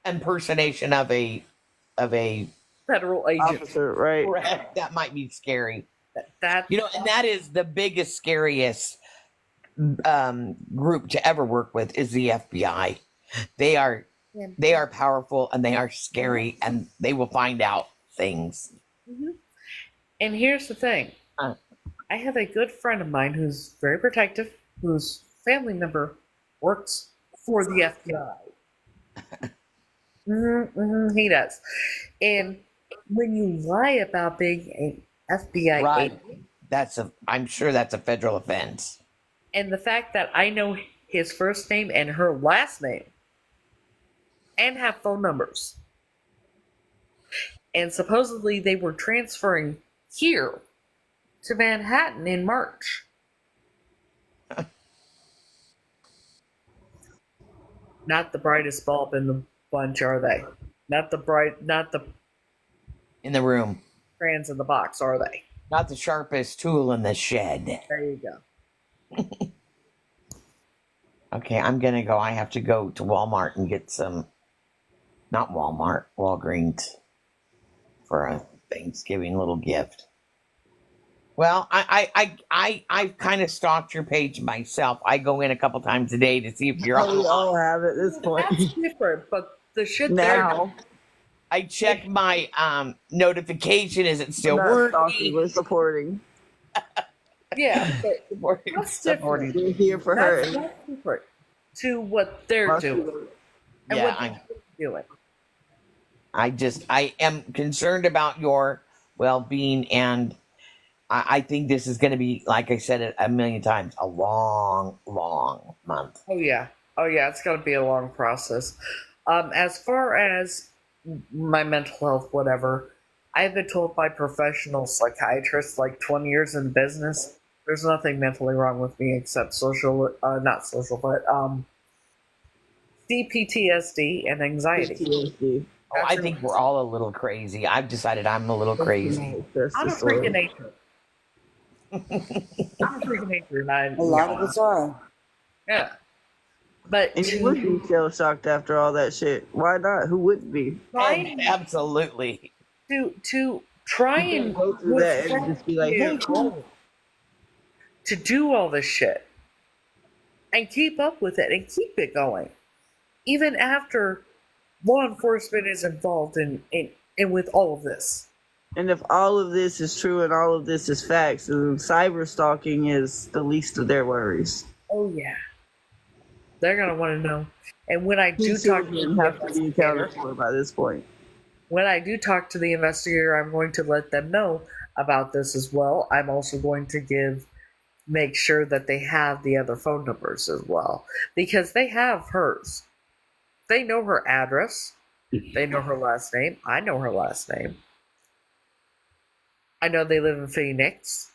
Impersonation of a federal agent. Officer, right? Correct. That might be scary. That and that is the biggest, scariest group to ever work with is the FBI. They are powerful and they are scary and they will find out things. Mm-hmm. And here's the thing. I have a good friend of mine who's very protective, whose family member works for the FBI. He does. And when you lie about being an FBI agent, I'm sure that's a federal offense. And the fact that I know his first name and her last name and have phone numbers. And supposedly they were transferring here to Manhattan in March. Not the brightest bulb in the bunch, are they? Not the in the room. crayons in the box, are they? Not the sharpest tool in the shed. There you go. Okay, I'm gonna go. I have to go to Walmart and get some, not Walmart, Walgreens for a Thanksgiving little gift. Well, I've kind of stalked your page myself. I go in a couple times a day to see if you're we all have at this point. That's different, but the shit now. there. I check my notification. Is it still working? We're supporting. Yeah, but that's different. We're here for her. That's different to what they're doing. And what I'm doing. I am concerned about your well-being, and I think this is going to be, like I said it a million times, a long, long month. Oh yeah, it's going to be a long process. As far as my mental health, whatever, I've been told by professional psychiatrists, like 20 years in business, there's nothing mentally wrong with me except CPTSD and anxiety. Oh, I think we're all a little crazy. I've decided I'm a little crazy. I'm a freak of nature. I'm a freak of nature. A lot of us are. Yeah. But And you would be shell shocked after all that shit. Why not? Who wouldn't be? Absolutely. to try You can't and go through that and force just be like, hey, you cool. to do all this shit and keep up with it and keep it going, even after law enforcement is involved in with all of this. And if all of this is true and all of this is facts, then cyber stalking is the least of their worries. Oh yeah, they're gonna want to know. And when I do These talk to children the have to be accounted investigator, for by this point. I'm going to let them know about this as well. I'm also going to make sure that they have the other phone numbers as well, because they have hers. They know her address. They know her last name. I know her last name. I know they live in Phoenix.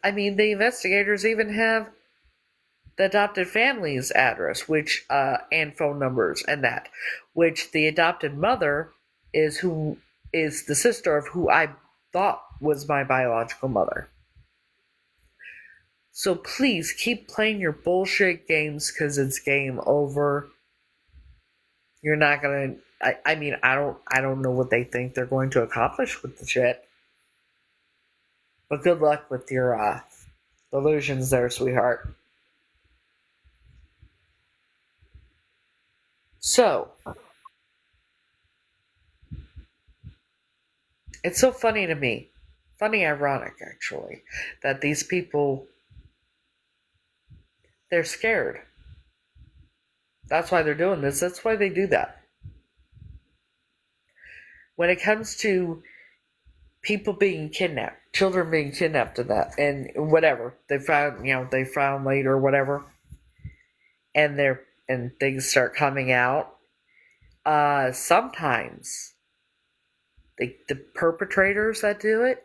I mean, the investigators even have the adopted family's address, which and phone numbers and that, which the adopted mother is the sister of who I thought was my biological mother. So please keep playing your bullshit games, because it's game over. You're not gonna. I mean, I don't know what they think they're going to accomplish with the shit. But good luck with your delusions there, sweetheart. So, it's so funny to me, ironic actually, that these people, they're scared. That's why they're doing this. That's why they do that. When it comes to people being kidnapped, children being kidnapped and whatever, they found later or whatever, and things start coming out, sometimes the perpetrators that do it,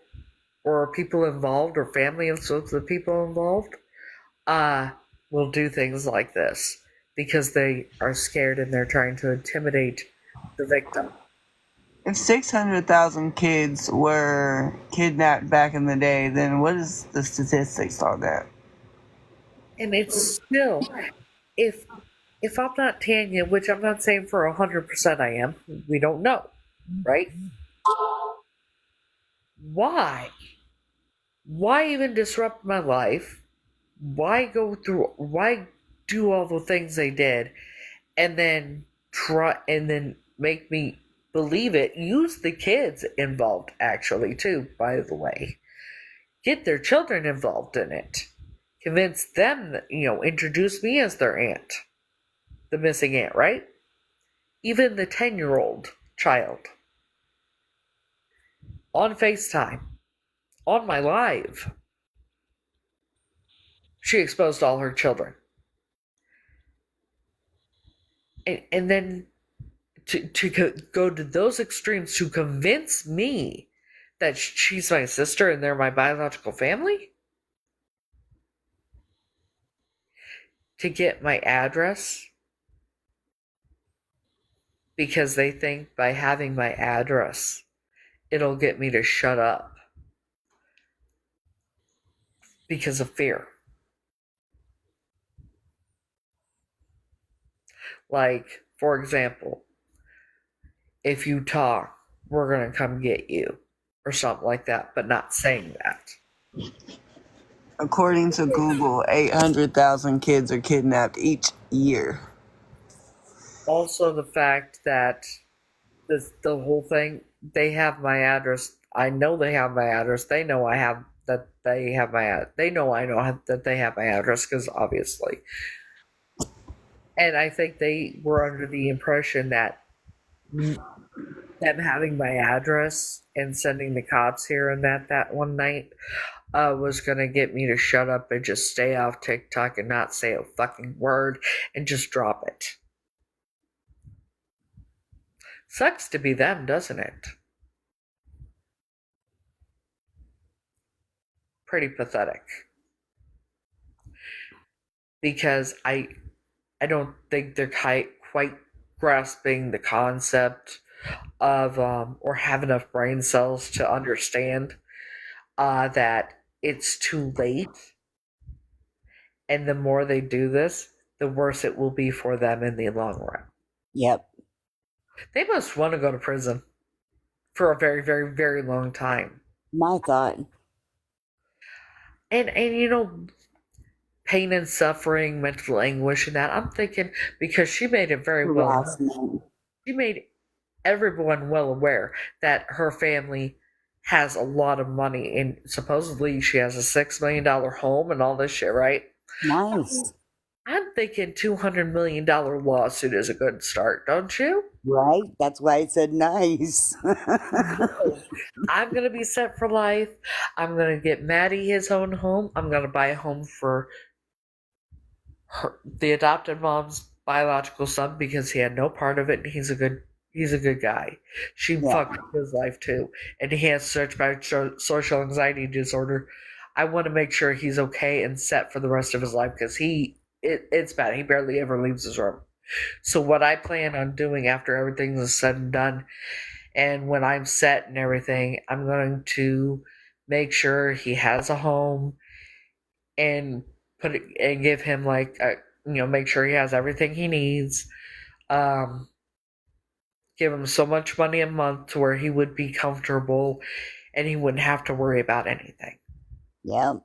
or people involved, or family of the people involved, will do things like this because they are scared and they're trying to intimidate the victim. If 600,000 kids were kidnapped back in the day, then what is the statistics on that? And it's still, if I'm not Tanya, which I'm not saying for 100% I am, we don't know, right? Why? Why even disrupt my life? Why do all the things they did and then make me believe it? Use the kids involved, actually, too, by the way. Get their children involved in it. Convince them that, introduce me as their aunt. The missing aunt, right? Even the 10-year-old child. On FaceTime. On my live. She exposed all her children. And then to go to those extremes to convince me that she's my sister and they're my biological family? To get my address? Because they think by having my address, it'll get me to shut up. Because of fear. Like, for example, if you talk, we're going to come get you. Or something like that, but not saying that. According to Google, 800,000 kids are kidnapped each year. Also, the fact that the whole thing, they have my address. I know they have my address. They know I have that. They have my. They know I know that they have my address, because obviously. And I think they were under the impression that them having my address and sending the cops here and that one night was gonna get me to shut up and just stay off TikTok and not say a fucking word and just drop it. Sucks to be them, doesn't it? Pretty pathetic. Because I don't think they're quite grasping the concept of or have enough brain cells to understand that it's too late And the more they do this, the worse it will be for them in the long run. Yep. They must want to go to prison for a very, very, very long time. My thought. And pain and suffering, mental anguish, and that. I'm thinking because she made it very well. Harassment. She made everyone well aware that her family has a lot of money, and supposedly she has a $6 million home and all this shit, right? Nice. I'm thinking $200 million lawsuit is a good start, don't you? Right? That's why I said nice. I'm going to be set for life. I'm going to get Maddie his own home. I'm going to buy a home for the adopted mom's biological son because he had no part of it and he's a good guy. She fucked up his life too. And he has such bad social anxiety disorder. I want to make sure he's okay and set for the rest of his life because it's bad. He barely ever leaves his room. So what I plan on doing after everything is said and done, and when I'm set and everything, I'm going to make sure he has a home and give him make sure he has everything he needs. Give him so much money a month to where he would be comfortable and he wouldn't have to worry about anything. Yep.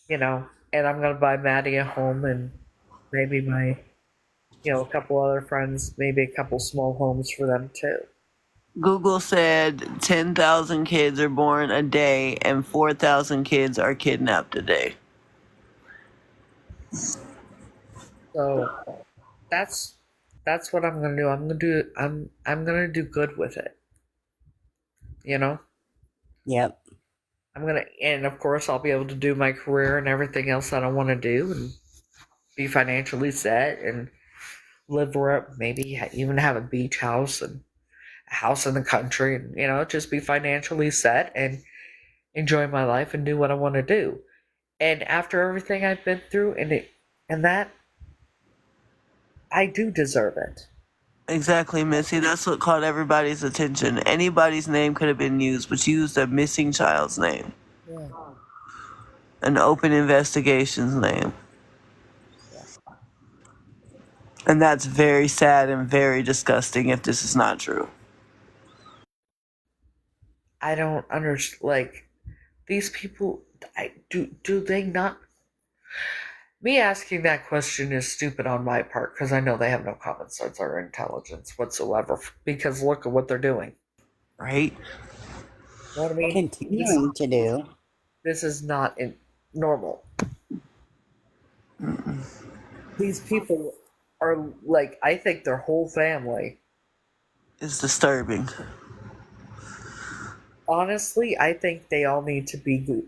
And I'm going to buy Maddie a home and maybe my, a couple other friends, maybe a couple small homes for them too. Google said 10,000 kids are born a day and 4,000 kids are kidnapped a day. So that's what I'm gonna do. I'm gonna do good with it. Yep. And of course I'll be able to do my career and everything else that I want to do and be financially set and live where maybe even have a beach house and a house in the country and just be financially set and enjoy my life and do what I want to do. And after everything I've been through and that I do deserve it. Exactly, Missy. That's what caught everybody's attention. Anybody's name could have been used, but you used a missing child's name. Yeah. An open investigation's name. Yeah. And that's very sad and very disgusting if this is not true. I don't understand. These people, do they not? Me asking that question is stupid on my part because I know they have no common sense or intelligence whatsoever. Because look at what they're doing. Right? You know what I mean? Continuing to do. This is not normal. These people are I think their whole family. It's disturbing. Honestly, I think they all need to be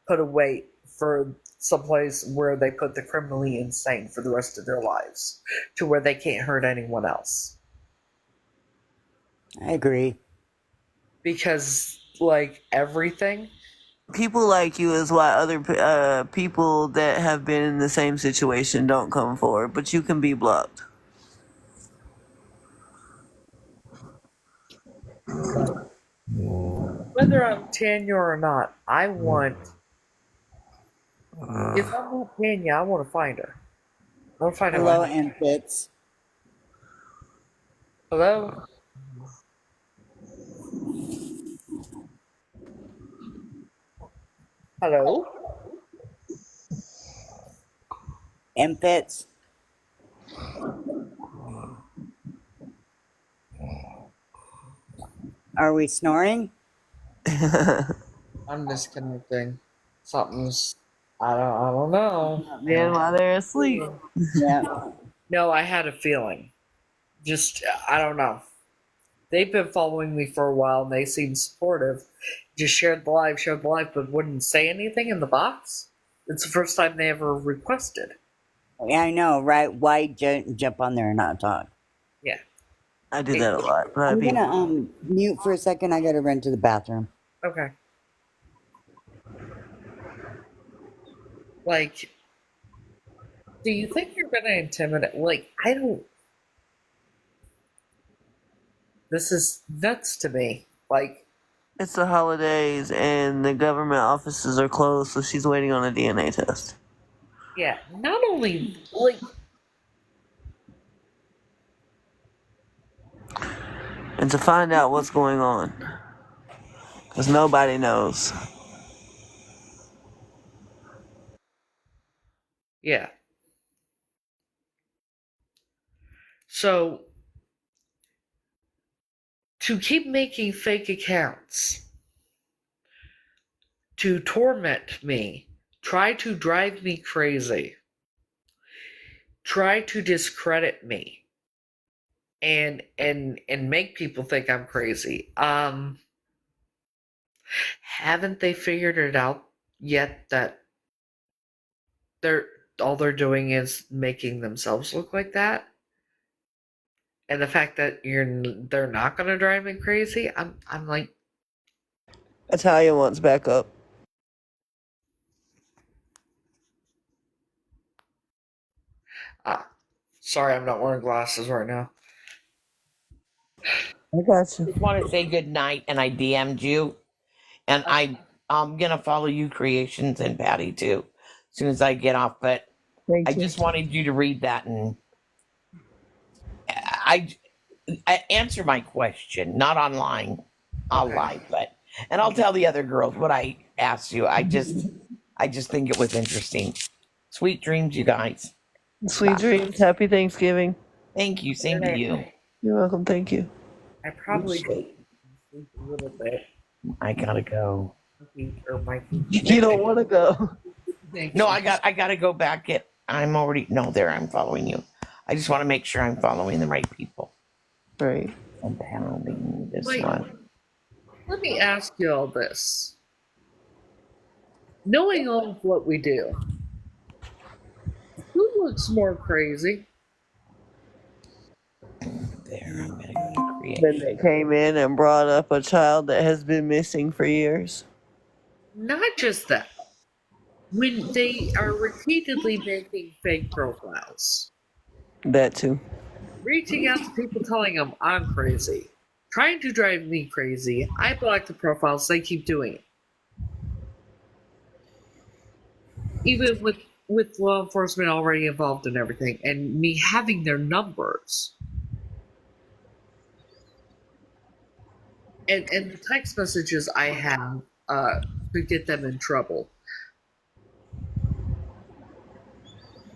put away for someplace where they put the criminally insane for the rest of their lives, to where they can't hurt anyone else. I agree. Because, everything. People like you is why other people that have been in the same situation don't come forward, but you can be blocked. Whether I'm Tanya or not, I want. If I'm not Tanya, I want to find her. I want to find her. Hello, and Fitz. Hello? Hello? And Fitz. Are we snoring? I'm disconnecting. Something's. I don't know. Man, while they're asleep. Yeah. No, I had a feeling. Just, I don't know. They've been following me for a while and they seem supportive. Just shared the live, but wouldn't say anything in the box. It's the first time they ever requested. Yeah, I know, right? Why jump on there and not talk? Yeah. I do that a lot. But I'm gonna mute for a second. I gotta run to the bathroom. Okay. Do you think you're gonna intimidate? I don't. This is nuts to me. it's the holidays and the government offices are closed, so she's waiting on a DNA test. Yeah, not only like And to find out what's going on. Because nobody knows. yeah. So to keep making fake accounts, to torment me, try to drive me crazy, try to discredit me, and make people think I'm crazy. Haven't they figured it out yet that they're all they're doing is making themselves look like that? And the fact that they're not going to drive me crazy, I'm like, Italian wants backup. ah, sorry, I'm not wearing glasses right now. I got you. Just want to say good night, and I DM'd you, and I'm gonna follow you, Creations, and Patty too, as soon as I get off. But I Thank you. just wanted you to read that, and I, I answer my question, not online. I'll Okay. lie, but and I'll tell the other girls what I asked you. I just think it was interesting. Sweet dreams, you guys. Sweet Bye. dreams. Happy Thanksgiving. Thank you. Same to Alright. you. You're welcome. Thank you. I probably should sleep a little bit. I gotta go. Or my You don't want to go. Thank No, you. I gotta go back. I'm already no there. I'm following you. I just want to make sure I'm following the right people. Right. I'm pounding this Wait. one. Let me ask you all this. Knowing all of what we do, who looks more crazy? There, I'm gonna go to create. Then they came in and brought up a child that has been missing for years. Not just that. When they are repeatedly making fake profiles, That too. reaching out to people telling them I'm crazy, trying to drive me crazy, I block the profiles, they keep doing it. Even with law enforcement already involved in everything and me having their numbers. And the text messages I have to get them in trouble.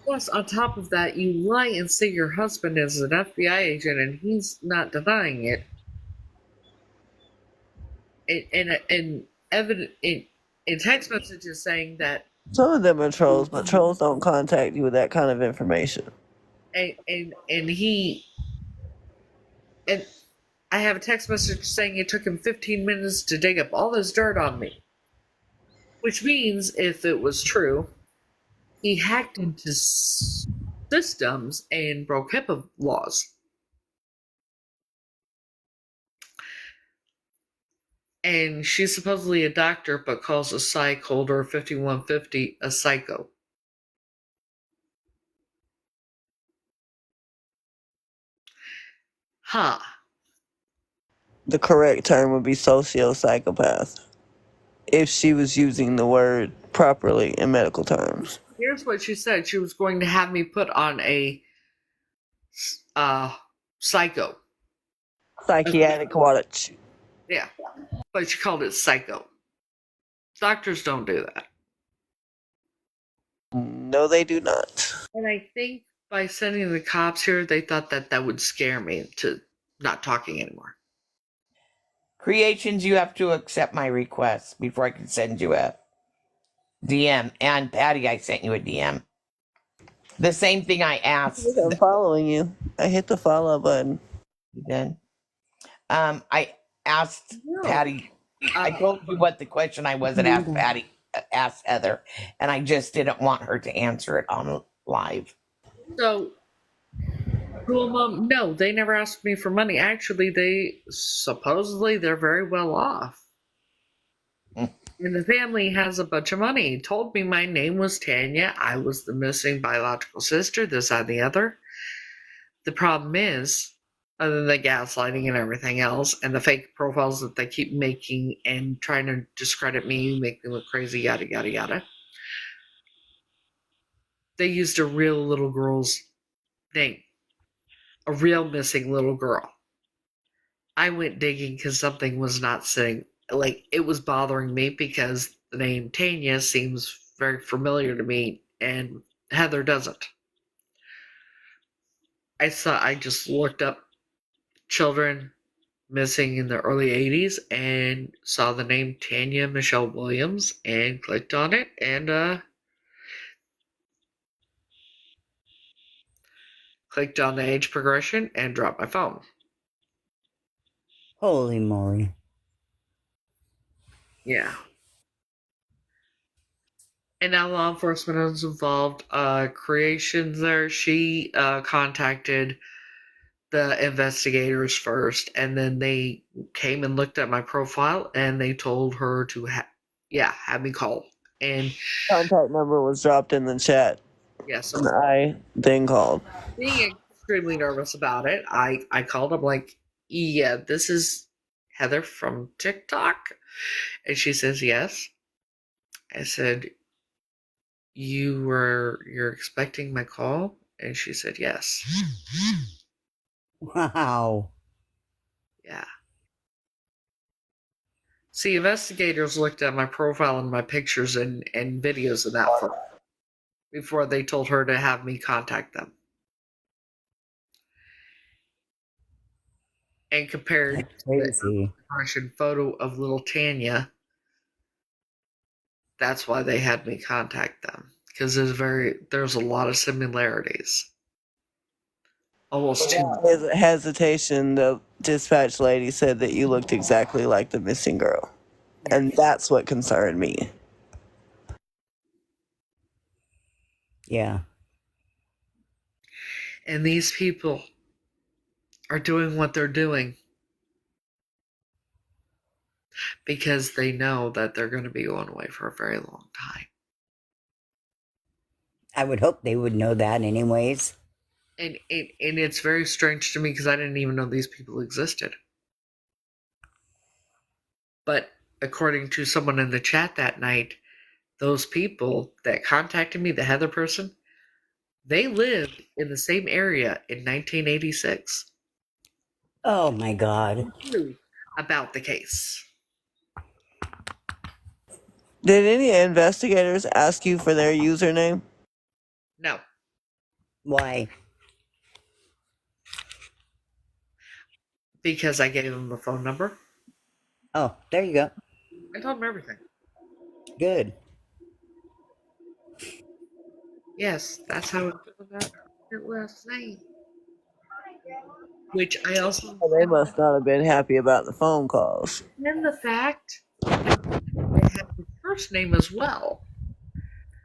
Plus, on top of that, you lie and say your husband is an FBI agent and he's not denying it. And evident in text messages saying that, Some of them are trolls, but trolls don't contact you with that kind of information. and he and I have a text message saying it took him 15 minutes to dig up all this dirt on me. Which means, if it was true, he hacked into systems and broke HIPAA laws. And she's supposedly a doctor, but calls a psych holder 5150 a psycho. Huh. The correct term would be socio-psychopath if she was using the word properly in medical terms. Here's what she said. She was going to have me put on a psycho. Psychiatric watch. Yeah. But she called it psycho. Doctors don't do that. No, they do not. And I think by sending the cops here, they thought that that would scare me into not talking anymore. Creations, you have to accept my request before I can send you a DM. And Patty, I sent you a DM. The same thing I asked. I'm following you. I hit the follow button. Then, I asked No. Patty. I told you what the question I was and asked Patty, asked Heather, and I just didn't want her to answer it on live. So, cool mom. No, they never asked me for money. Actually, they're very well off. And the family has a bunch of money. He told me my name was Tanya. I was the missing biological sister, this, that, and the other. The problem is, other than the gaslighting and everything else, and the fake profiles that they keep making and trying to discredit me, make me look crazy, yada, yada, yada. they used a real little girl's name, a real missing little girl. I went digging because something was not sitting, like it was bothering me because the name Tanya seems very familiar to me and Heather doesn't. I just looked up children missing in the early 80s and saw the name Tanya Michelle Williams and clicked on it and clicked on the age progression and dropped my phone. Holy moly. Yeah. And now law enforcement is involved. Creations there, she contacted the investigators first, and then they came and looked at my profile, and they told her to have me call. And Contact number was dropped in the chat, yes, and I then called. being extremely nervous about it, I called. I'm like, yeah, this is Heather from TikTok, and she says yes. I said, you're expecting my call, and she said yes. Wow. Yeah. See, investigators looked at my profile and my pictures and videos of that first before they told her to have me contact them. And compared That's to the crazy. Russian photo of little Tanya, that's why they had me contact them. Because there's a lot of similarities. Almost too much. His hesitation, the dispatch lady said that you looked exactly like the missing girl. And that's what concerned me. Yeah. And these people are doing what they're doing because they know that they're going to be going away for a very long time. I would hope they would know that anyways. And it's very strange to me because I didn't even know these people existed. But according to someone in the chat that night, those people that contacted me, the Heather person, they lived in the same area in 1986. Oh my God. Knew about the case. Did any investigators ask you for their username? No. Why? Because I gave them a phone number. Oh, there you go. I told them everything. Good. Yes, that's how it found out her last name. Which I also Well, they must not have been happy about the phone calls. and the fact that they had her first name as well.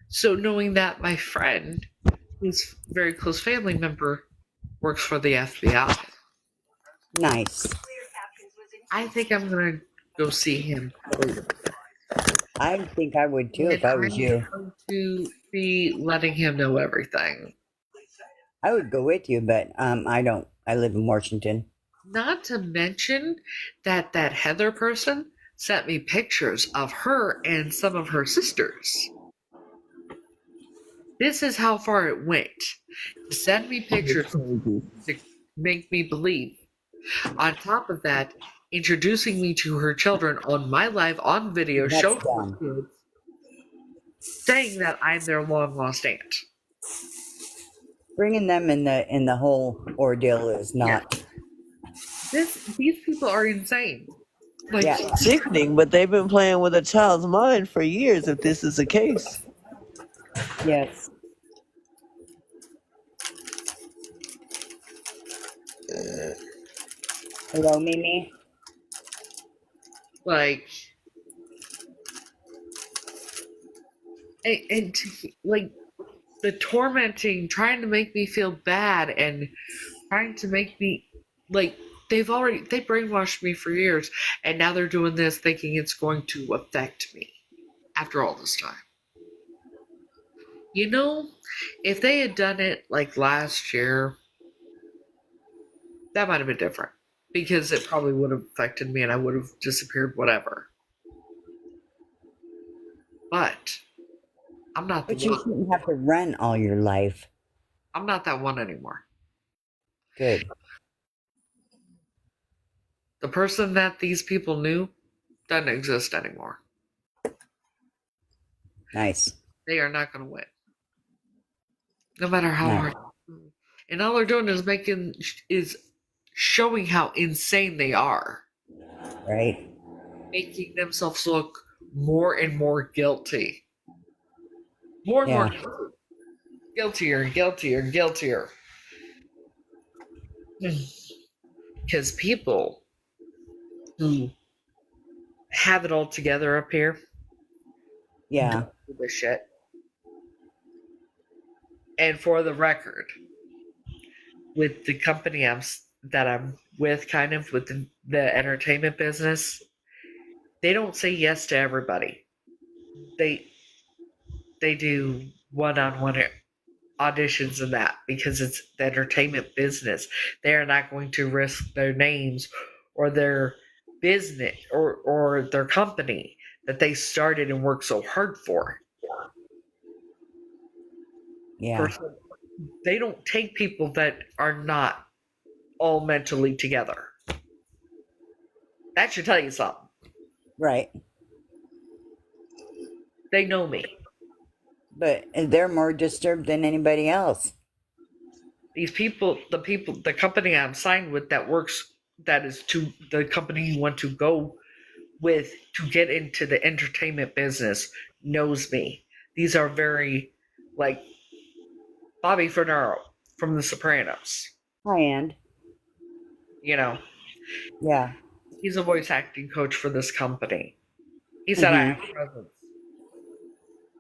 So knowing that my friend, who's a very close family member, works for the FBI, Nice. I think I'm gonna go see him later. I think I would too And if I was I'm you. going to be letting him know everything. I would go with you, but I don't. I live in Washington. Not to mention that Heather person sent me pictures of her and some of her sisters. This is how far it went. To send me pictures to make me believe. On top of that, introducing me to her children on my live on video, That's showing dumb. her kids, saying that I'm their long lost aunt. Bringing them in the whole ordeal is not. These people are insane. Like, Yeah. Sickening, but they've been playing with a child's mind for years if this is the case. Yes. Hello, Mimi. like, and like the tormenting, trying to make me feel bad and trying to make me like they brainwashed me for years, and now they're doing this thinking it's going to affect me after all this time. You know, if they had done it like last year, that might have been different because it probably would have affected me and I would have disappeared, whatever. But I'm not the But you one. shouldn't have to run all your life. I'm not that one anymore. Good. The person that these people knew doesn't exist anymore. Nice. They are not going to win, no matter how Nice. hard. And all they're doing is showing how insane they are, Right? making themselves look more and more guilty, more and Yeah. more guiltier, guiltier, guiltier. Because people who have it all together up here Yeah. don't do this shit. And for the record, with the company that I'm with, kind of with the entertainment business, they don't say yes to everybody. They do one-on-one auditions and that because it's the entertainment business. They are not going to risk their names or their business or their company that they started and worked so hard for. Yeah. They don't take people that are not all mentally together. That should tell you something. Right. They know me. But they're more disturbed than anybody else. These people, the company I'm signed with that is to the company you want to go with to get into the entertainment business knows me. These are very, like, Bobby Fernaro from The Sopranos. High end. You know, Yeah. he's a voice acting coach for this company. He said I have presence.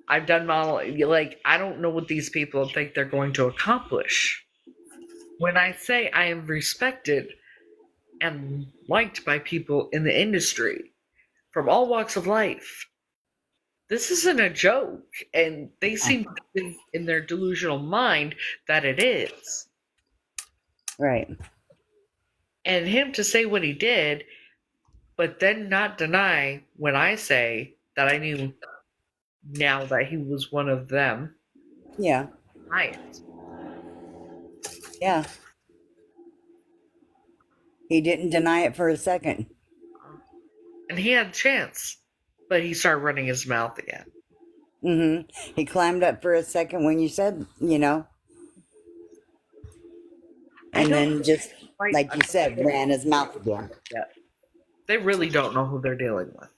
I've done modeling. Like, I don't know what these people think they're going to accomplish. When I say I am respected and liked by people in the industry from all walks of life, this isn't a joke. And they seem to think in their delusional mind that it is. Right. And him to say what he did, but then not deny when I say that I knew now that he was one of them. Yeah. Right. Yeah. He didn't deny it for a second. And he had a chance, but he started running his mouth again. He climbed up for a second when you said, and then just, like you said, ran his mouth again. Yeah. They really don't know who they're dealing with.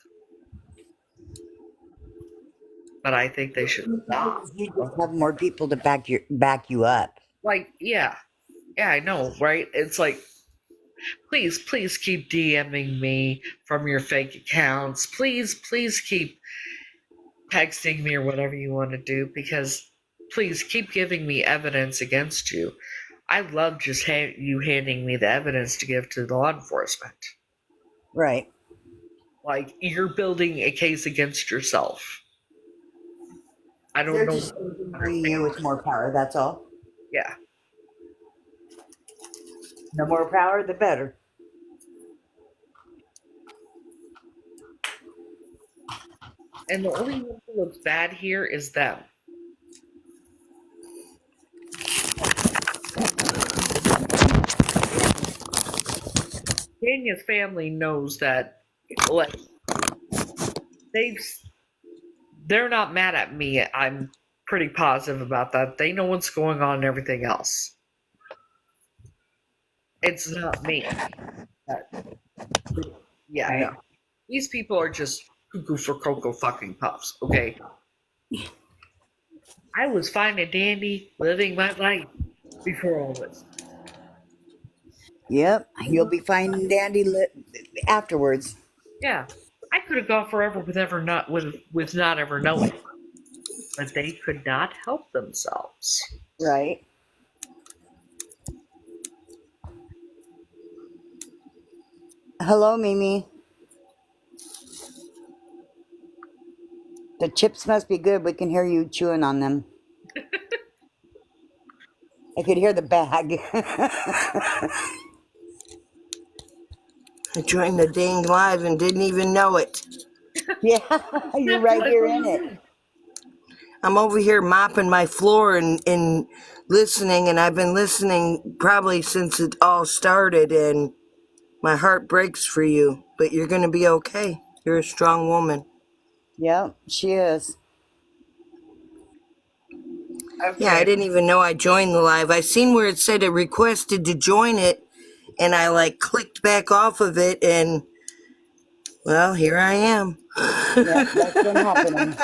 But I think they should stop. You just have more people to back you up. Like, yeah. Yeah, I know, right? It's like, please keep DMing me from your fake accounts. Please keep texting me or whatever you want to do, because please keep giving me evidence against you. I love just you handing me the evidence to give to the law enforcement. Right. Like, you're building a case against yourself. I don't They're know. just bringing you with more power, that's all. Yeah. The more power, the better. And the only one who looks bad here is them. Tanya's family knows that, like, they're not mad at me. I'm pretty positive about that. They know what's going on and everything else. It's not me. Yeah, Right. no. These people are just cuckoo for Cocoa fucking puffs, okay? I was fine and dandy, living my life before all this. Yep. You'll be fine and dandy afterwards. Yeah. I could have gone forever with not ever knowing. But they could not help themselves. Right. Hello, Mimi. The chips must be good. We can hear you chewing on them. I could hear the bag. I joined the dang live and didn't even know it. Yeah, you're right here in it. I'm over here mopping my floor and listening, and I've been listening probably since it all started, and my heart breaks for you, but you're going to be okay. You're a strong woman. Yep, she is. Yeah, I Okay. didn't even know I joined the live. I seen where it said it requested to join it, and I like clicked back off of it, and well, here I am. Yep, that's been happening.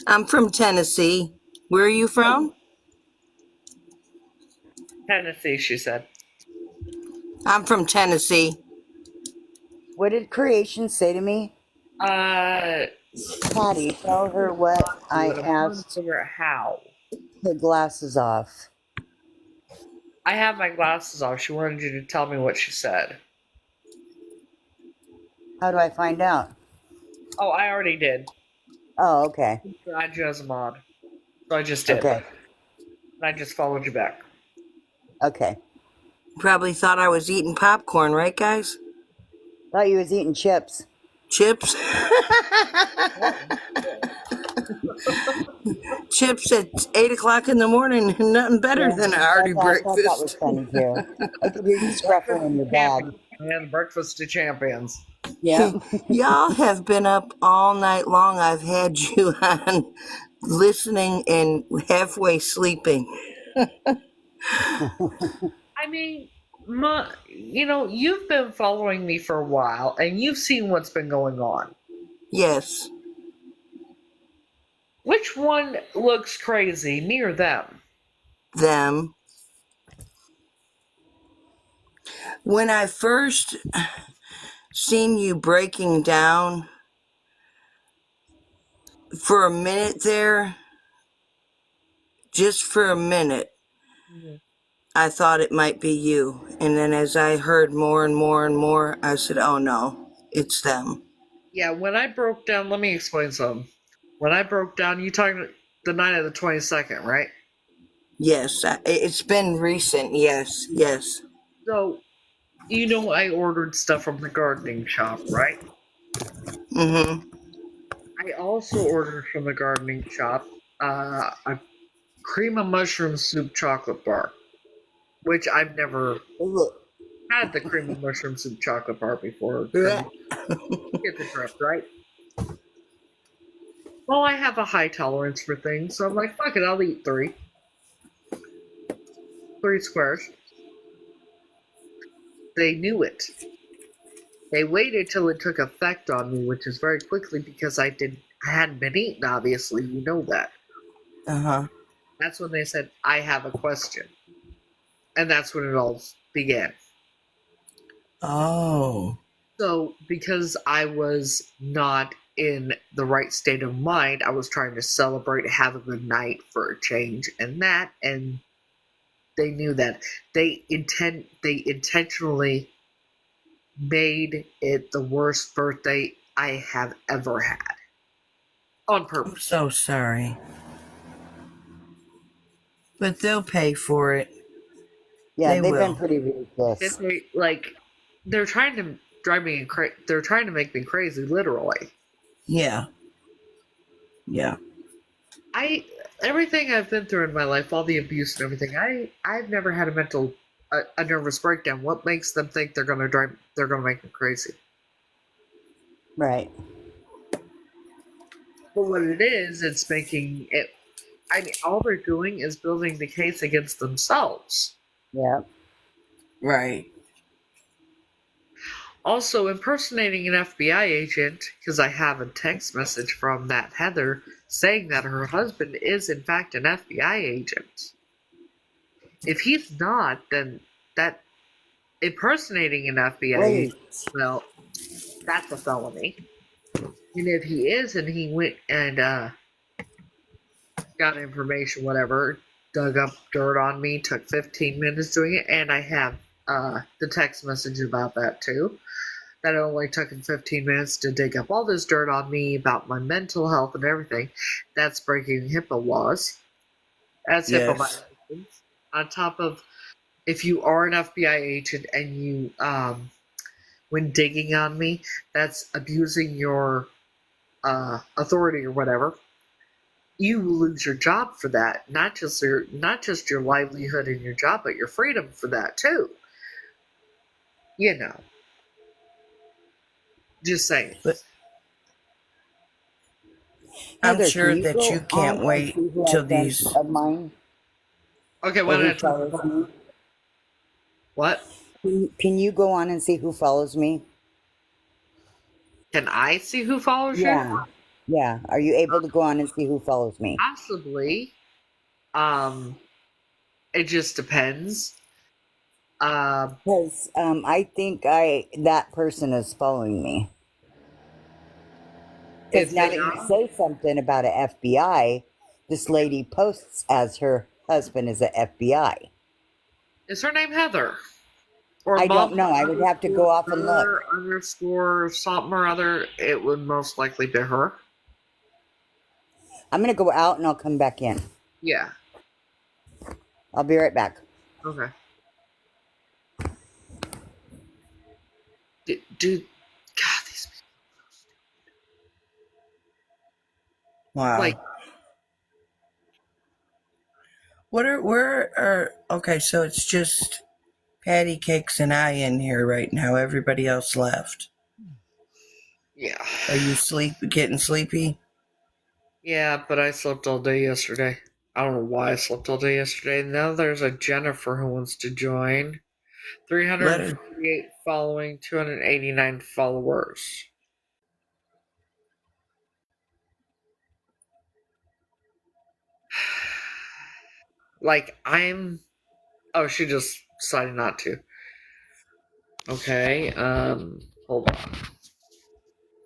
I'm from Tennessee. Where are you from? Tennessee, she said. I'm from Tennessee. What did creation say to me? Uh, Patty, tell her what I and I'm trying to asked figure out how. the glasses off. I have my glasses off. She wanted you to tell me what she said. How do I find out? Oh, I already did. Oh, okay. I you as a mod. So I just did. Okay. And I just followed you back. Okay. Probably thought I was eating popcorn, right, guys? Thought you was eating chips. Chips? Chips at 8 o'clock in the morning. Nothing better Yeah, than a hearty I thought that was breakfast. funny too. I could hear you scruffing in your bag. Champions. And breakfast to champions. Yeah. Y'all have been up all night long. I've had you on listening and halfway sleeping. I mean, you've been following me for a while, and you've seen what's been going on. Yes, Which one looks crazy, me or them? them. When I first seen you breaking down for a minute there, just for a minute, I thought it might be you. And then as I heard more and more and more, I said, oh no, it's them. Yeah, when I broke down, let me explain something. When I broke down, you talking the night of the 22nd, right? Yes, it's been recent. Yes, yes. So, I ordered stuff from the gardening shop, right? Mm-hmm. I also ordered from the gardening shop a cream of mushroom soup chocolate bar, which I've never had the cream of mushroom soup chocolate bar before. Get the drift, right? Well, I have a high tolerance for things, so I'm like, fuck it, I'll eat three. 3 squares. They knew it. They waited till it took effect on me, which is very quickly because I hadn't been eaten, obviously, you know that. Uh-huh. That's when they said, I have a question. And that's when it all began. Oh. So, because I was not in the right state of mind, I was trying to celebrate, have a good night for a change, and they knew that. They intentionally made it the worst birthday I have ever had. On I'm purpose. so sorry. But they'll pay for it. Yeah, They they've will. been pretty ruthless. They're trying to drive me they're trying to make me crazy, literally. Yeah. Yeah. Everything I've been through in my life, all the abuse and everything, I've never had a nervous breakdown. What makes them think they're gonna make me crazy? Right. But what it is, it's making it. I mean, all they're doing is building the case against themselves. Yeah. Right. Also, impersonating an FBI agent, because I have a text message from that Heather saying that her husband is in fact an FBI agent. If he's not, then that impersonating an FBI agent, well, that's a felony. And if he is, and he went and got information, whatever, dug up dirt on me, took 15 minutes doing it, and I have the text message about that too. That it only took him 15 minutes to dig up all this dirt on me about my mental health and everything. That's breaking HIPAA laws. That's HIPAA violations. On top of, if you are an FBI agent and you, when digging on me, that's abusing your authority or whatever. you lose your job for that. Not just your livelihood and your job, but your freedom for that too. You know. Just saying. But I'm Heather, can sure you that you go on can't and wait see who are till friends these. of mine Okay, or what did who I talk follows about? me? What? Can you go on and see who follows me? Can I see who follows you? Yeah. Yeah. Are you able to go on and see who follows me? Possibly. Um, it just depends. Because I think that person is following me. Because If now they that you are, say something about an FBI, this lady posts as her husband is an FBI. is her name Heather? Or I don't mom know. I would have to go off and look. underscore something or other, it would most likely be her. I'm going to go out and I'll come back in. Yeah. I'll be right back. Okay. Dude, God, these people. Wow. Like, Where are, okay, so it's just Patty Cakes and I in here right now. Everybody else left. yeah. Are you getting sleepy? Yeah, but I slept all day yesterday. I don't know why I slept all day yesterday. Now there's a Jennifer who wants to join. Let her. 348 following, 289 followers. Like, oh, she just decided not to. Okay, hold on.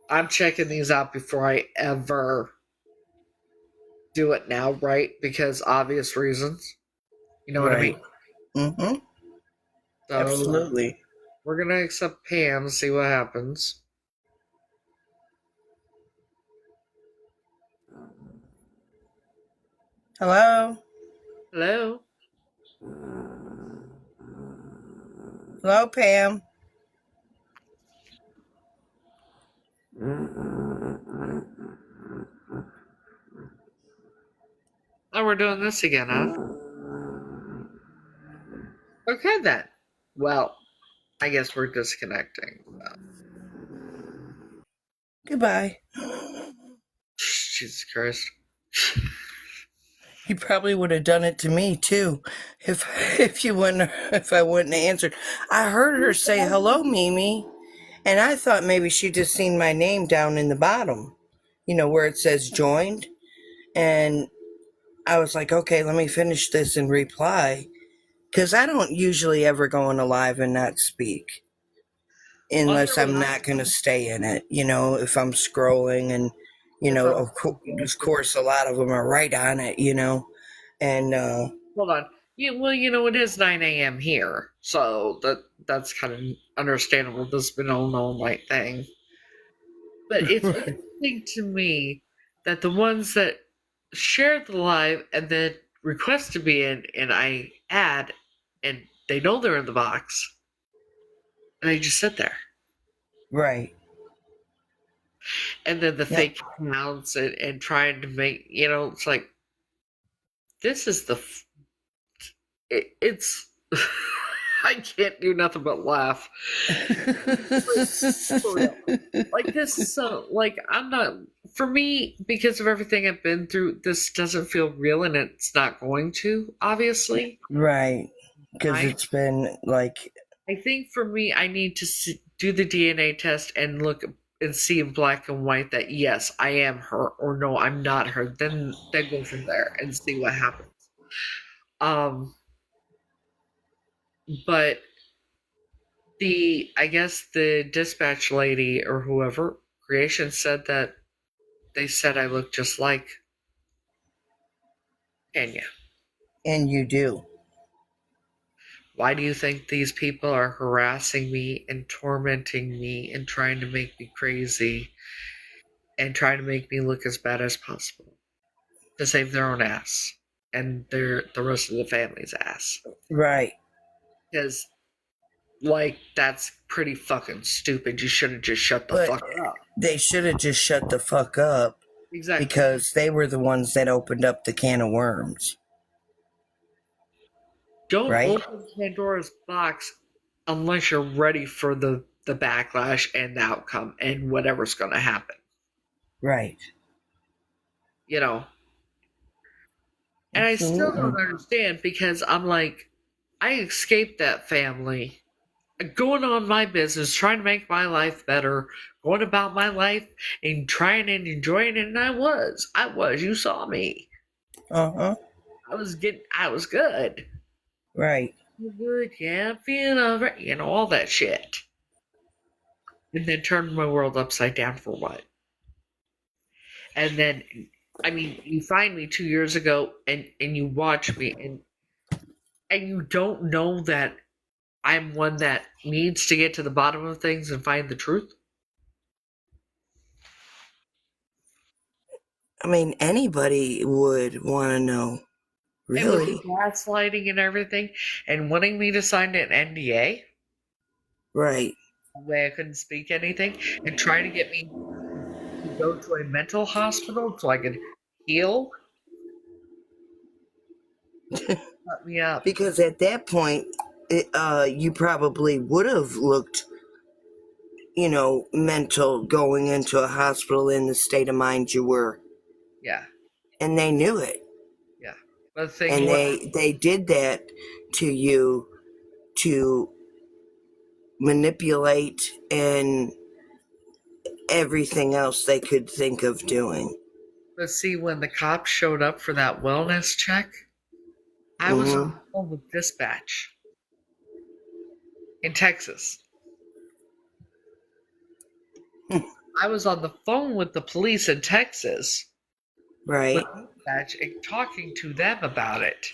I'm checking these out before I ever do it now, right? Because obvious reasons. You know what I Right. mean? Mm-hmm. So Absolutely. we're gonna accept Pam, see what happens. Hello? Hello? Hello, Pam? Oh, we're doing this again, huh? Okay then. Well, I guess we're disconnecting. Goodbye. Jesus Christ. You probably would have done it to me too, if I wouldn't have answered. I heard her say hello, Mimi, and I thought maybe she just seen my name down in the bottom, where it says joined, and I was like, okay, let me finish this and reply, because I don't usually ever go on a live and not speak I'll unless share with I'm not going to stay in it, if I'm scrolling and, if I'm of course, a lot of them are right on it, and hold on. Well, it is 9 a.m. here, so that's kind of understandable. This has been an all night thing. But it's interesting to me that the ones that share the live and then request to be in, and I add, and they know they're in the box, and they just sit there. right. And then the Yep. fake accounts and trying to make, it's like, this is it's, I can't do nothing but laugh. For real. Like, this is I'm not, for me, because of everything I've been through, this doesn't feel real, and it's not going to, obviously. Right. Because I it's been like, I think for me, I need to do the DNA test and look and see in black and white that yes, I am her, or no, I'm not her. Then go from there and see what happens. But I guess the dispatch lady or whoever creation said that they said I look just like Kenya. and you do. Why do you think these people are harassing me and tormenting me and trying to make me crazy and trying to make me look as bad as possible to save their own ass and the rest of the family's ass? Right. Because that's pretty fucking stupid. You should have just shut the But fuck up. they should have just shut the fuck up Exactly. because they were the ones that opened up the can of worms, Don't right? open Pandora's box unless you're ready for the backlash and the outcome and whatever's going to happen. Right. You know. And I still Absolutely. don't understand because I'm like, I escaped that family, going on my business, trying to make my life better, going about my life and trying and enjoying it. And I was. You saw me. Uh-huh. I was good. Right. You're good, yeah, I'm feeling alright, all that shit. And then turned my world upside down for what? And then, I mean, you find me 2 years ago and you watch me and you don't know that I'm one that needs to get to the bottom of things and find the truth. I mean, anybody would want to know, And with the really. gaslighting and everything, and wanting me to sign an NDA, Right. the way I couldn't speak anything, and trying to get me to go to a mental hospital so I could heal, shut me up. Because at that point, you probably would have looked, mental going into a hospital in the state of mind you were. Yeah, And they knew it. yeah. But the thing And was, they did that to you to manipulate and everything else they could think of doing. but see, when the cops showed up for that wellness check, I was on Mm-hmm. the phone with dispatch in Texas. I was on the phone with the police in Texas with Right. dispatch and talking to them about it.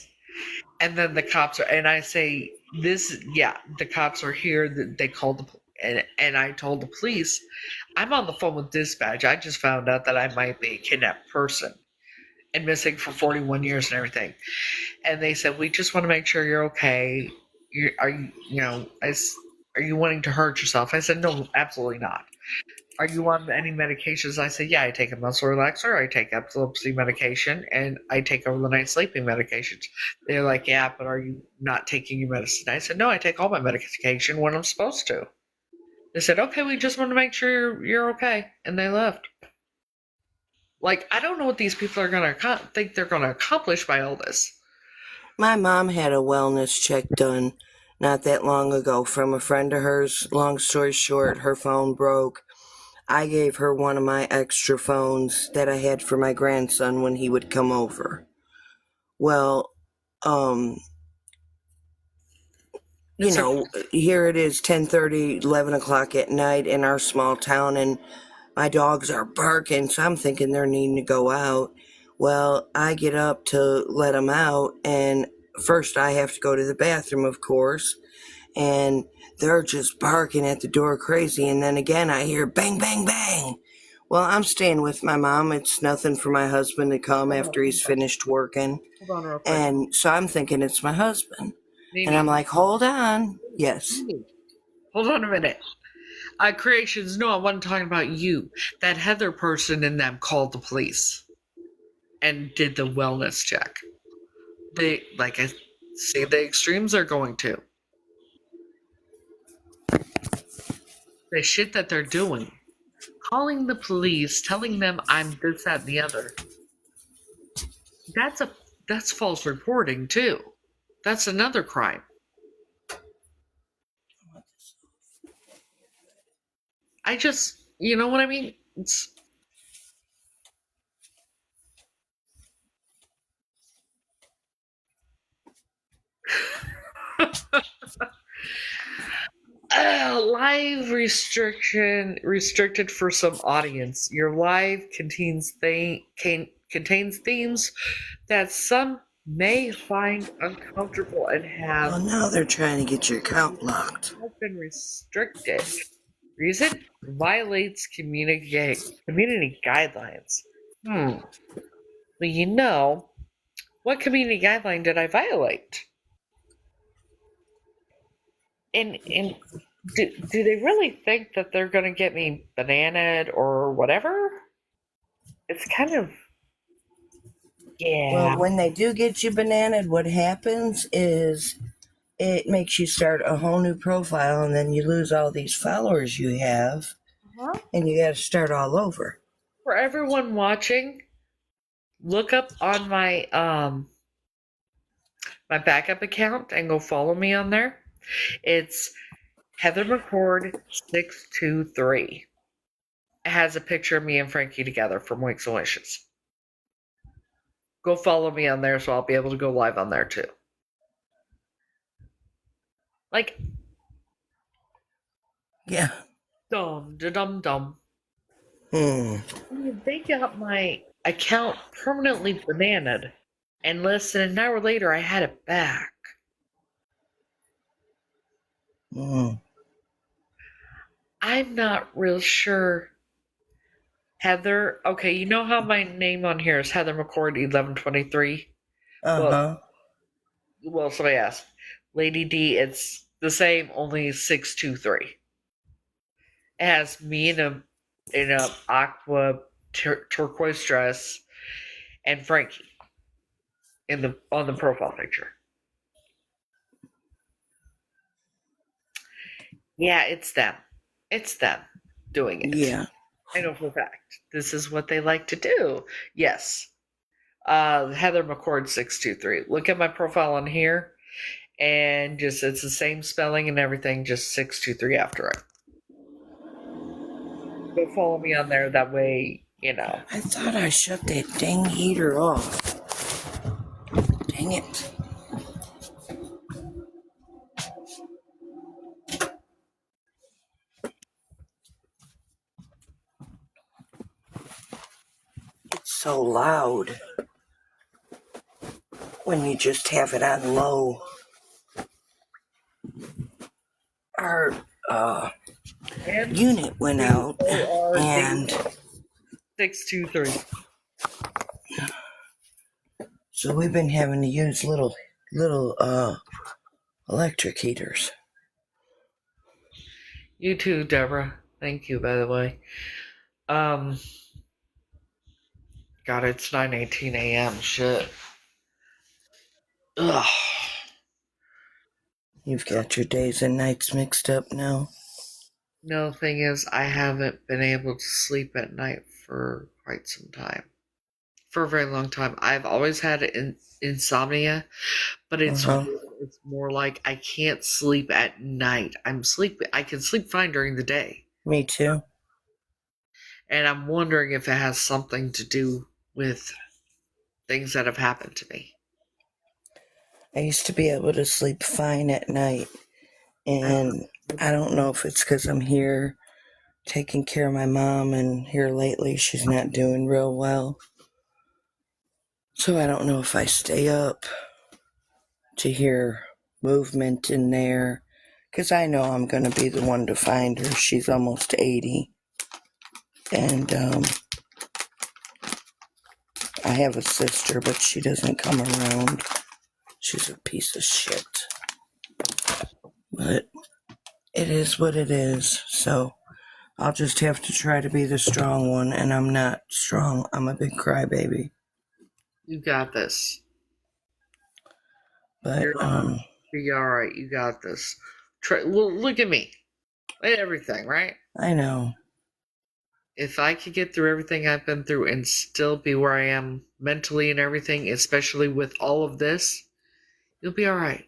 And then the cops are, and I say, the cops are here. They called and I told the police, I'm on the phone with dispatch. I just found out that I might be a kidnapped person and missing for 41 years and everything. And they said, we just want to make sure you're okay. Are you wanting to hurt yourself? I said, no, absolutely not. Are you on any medications? I said, yeah, I take a muscle relaxer, I take epilepsy medication, and I take over the night sleeping medications. They're like, yeah, but are you not taking your medicine? I said, no, I take all my medication when I'm supposed to. They said, okay, we just want to make sure you're okay. And they left. Like, I don't know what these people are going to think they're going to accomplish by all this. My mom had a wellness check done not that long ago from a friend of hers. Long story short, her phone broke. I gave her one of my extra phones that I had for my grandson when he would come over. Well, um, here it is 10:30, 11 o'clock at night in our small town, and my dogs are barking, so I'm thinking they're needing to go out. Well, I get up to let them out, and first I have to go to the bathroom, of course, and they're just barking at the door crazy, and then again I hear bang, bang, bang. Well, I'm staying with my mom. It's nothing for my husband to come after he's finished working. Hold on real quick. And so I'm thinking it's my husband. Mimi, And I'm like, hold on. Yes. hold on a minute. Creations, no, I wasn't talking about you. That Heather person in them called the police and did the wellness check. They, like I say, the extremes are going to. The shit that they're doing. Calling the police, telling them I'm this, that, and the other. That's false reporting too. That's another crime. I just, you know what I mean? It's live restricted for some audience. Your live contains themes that some may find uncomfortable and Well, now they're trying to get your account locked. have been restricted. Reason? Violates community guidelines. Well, what community guideline did I violate? And do they really think that they're going to get me bananaed or whatever? it's kind of, Well, yeah. when they do get you bananaed, what happens is it makes you start a whole new profile, and then you lose all these followers you have, Huh? and you got to start all over. For everyone watching, look up on my backup account and go follow me on there. It's Heather McCord 623. It has a picture of me and Frankie together from Wakes and Wishes. Go follow me on there so I'll be able to go live on there too. Like, Yeah. dum da dum dum. Hmm. They got my account permanently bananaed, and less than an hour later I had it back. Hmm. I'm not real sure. Heather, okay, you know how my name on here is Heather McCord 1123? Uh-huh. Well, somebody asked. Lady D, it's the same, only 623. It has me in a aqua turquoise dress and Frankie on the profile picture. Yeah, it's them. It's them doing it. Yeah. I know for a fact. This is what they like to do. Yes. Heather McCord 623. Look at my profile on here, and just it's the same spelling and everything, just 623 after it. Go follow me on there. That way, you know. I thought I shut that dang heater off. Dang it. It's so loud when you just have it on low. Our And unit went out, CORD and 623. so we've been having to use little electric heaters. You too, Deborah. Thank you, by the way. Um, God, it's 9:18 a.m. Shit. Ugh. You've got your days and nights mixed up now. No, thing is, I haven't been able to sleep at night for quite some time. For a very long time. I've always had insomnia, but Uh-huh. it's more like I can't sleep at night. I can sleep fine during the day. Me too. And I'm wondering if it has something to do with things that have happened to me. I used to be able to sleep fine at night, and I don't know if it's because I'm here taking care of my mom, and here lately she's not doing real well. So I don't know if I stay up to hear movement in there, because I know I'm going to be the one to find her. She's almost 80, and I have a sister, but she doesn't come around. She's a piece of shit. But it is what it is, so I'll just have to try to be the strong one, and I'm not strong. I'm a big crybaby. You got this. But You'll be alright. You got this. Look at me. Everything, right? I know. If I could get through everything I've been through and still be where I am mentally and everything, especially with all of this, you'll be alright.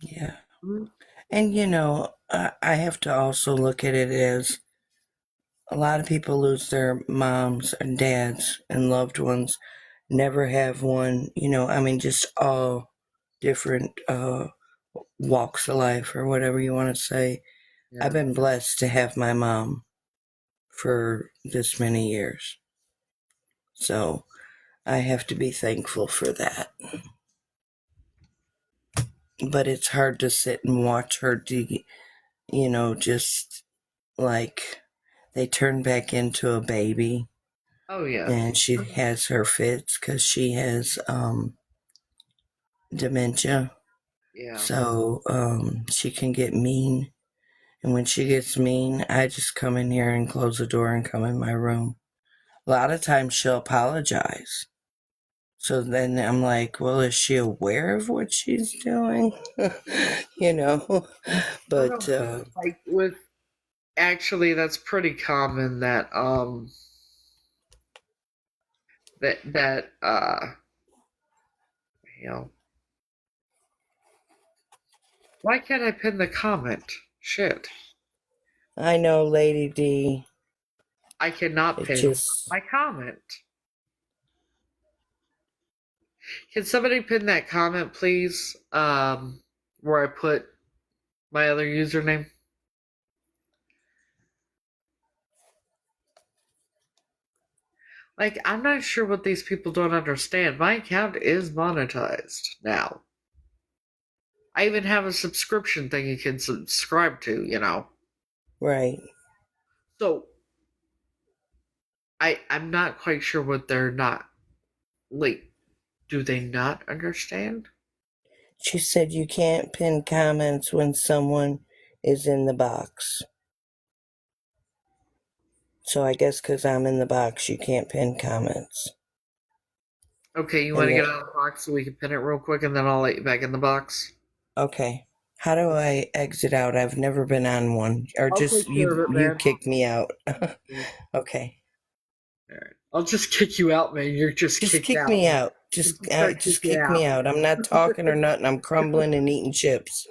Yeah. Mm-hmm. And I have to also look at it as a lot of people lose their moms and dads and loved ones, never have one, just all different walks of life or whatever you want to say. Yeah. I've been blessed to have my mom for this many years. So I have to be thankful for that. But it's hard to sit and watch her, just like they turn back into a baby. Oh, yeah. And she has her fits because she has dementia. Yeah. So she can get mean. And when she gets mean, I just come in here and close the door and come in my room. A lot of times she'll apologize. So then I'm like, well, is she aware of what she's doing? you know? But, Like with actually, that's pretty common that you know, why can't I pin the comment? Shit. I know, Lady D. I cannot It pin just, my comment. Can somebody pin that comment, please? Where I put my other username? Like, I'm not sure what these people don't understand. My account is monetized now. I even have a subscription thing you can subscribe to, you know. right. So I'm not quite sure what they're not, like, do they not understand? She said you can't pin comments when someone is in the box. So I guess because I'm in the box, you can't pin comments. Okay, you want And to get the, out of the box so we can pin it real quick, and then I'll let you back in the box? okay. How do I exit out? I've never been on one. Or I'll just take care of it, you man. kick me out. Okay. Alright. I'll just kick you out, man. You're just Just kicked kick out. me out. Start Just kicking kick out. me out. I'm not talking or nothing. I'm crumbling and eating chips.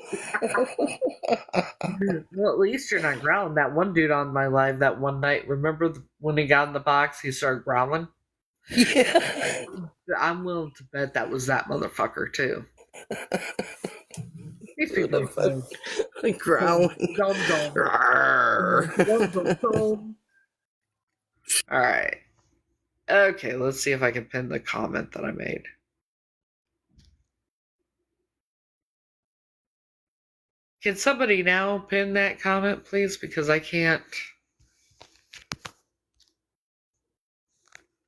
Well, at least you're not growling. That one dude on my live that one night, remember when he got in the box, he started growling? Yeah. I'm willing to bet that was that motherfucker, too. These Who people the are fuck so growling? dumb. Dumb. Alright. Okay, let's see if I can pin the comment that I made. Can somebody now pin that comment, please? Because I can't.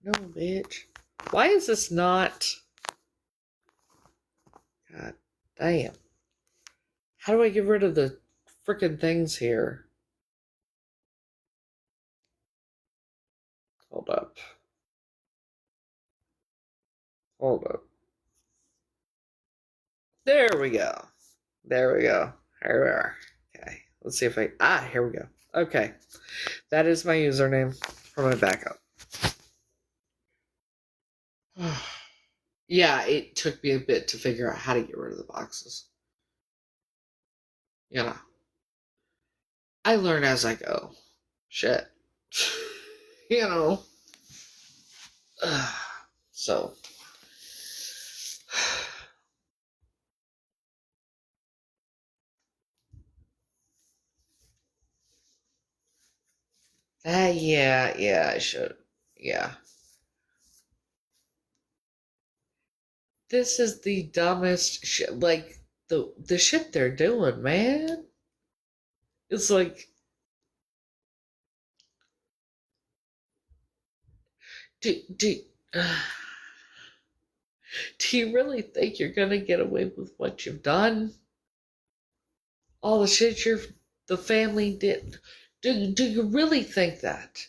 No, bitch. Why is this not? God damn. How do I get rid of the frickin' things here? Hold up. Hold up. There we go. There we go. Here we are. Okay. Let's see if I. Here we go. Okay. That is my username for my backup. Yeah, it took me a bit to figure out how to get rid of the boxes. You know. I learn as I go. Shit. you know. So. Yeah, I should. Yeah. This is the dumbest shit. Like, the shit they're doing, man. It's like, do, do, do you really think you're gonna get away with what you've done? All the shit the family did. Do you really think that?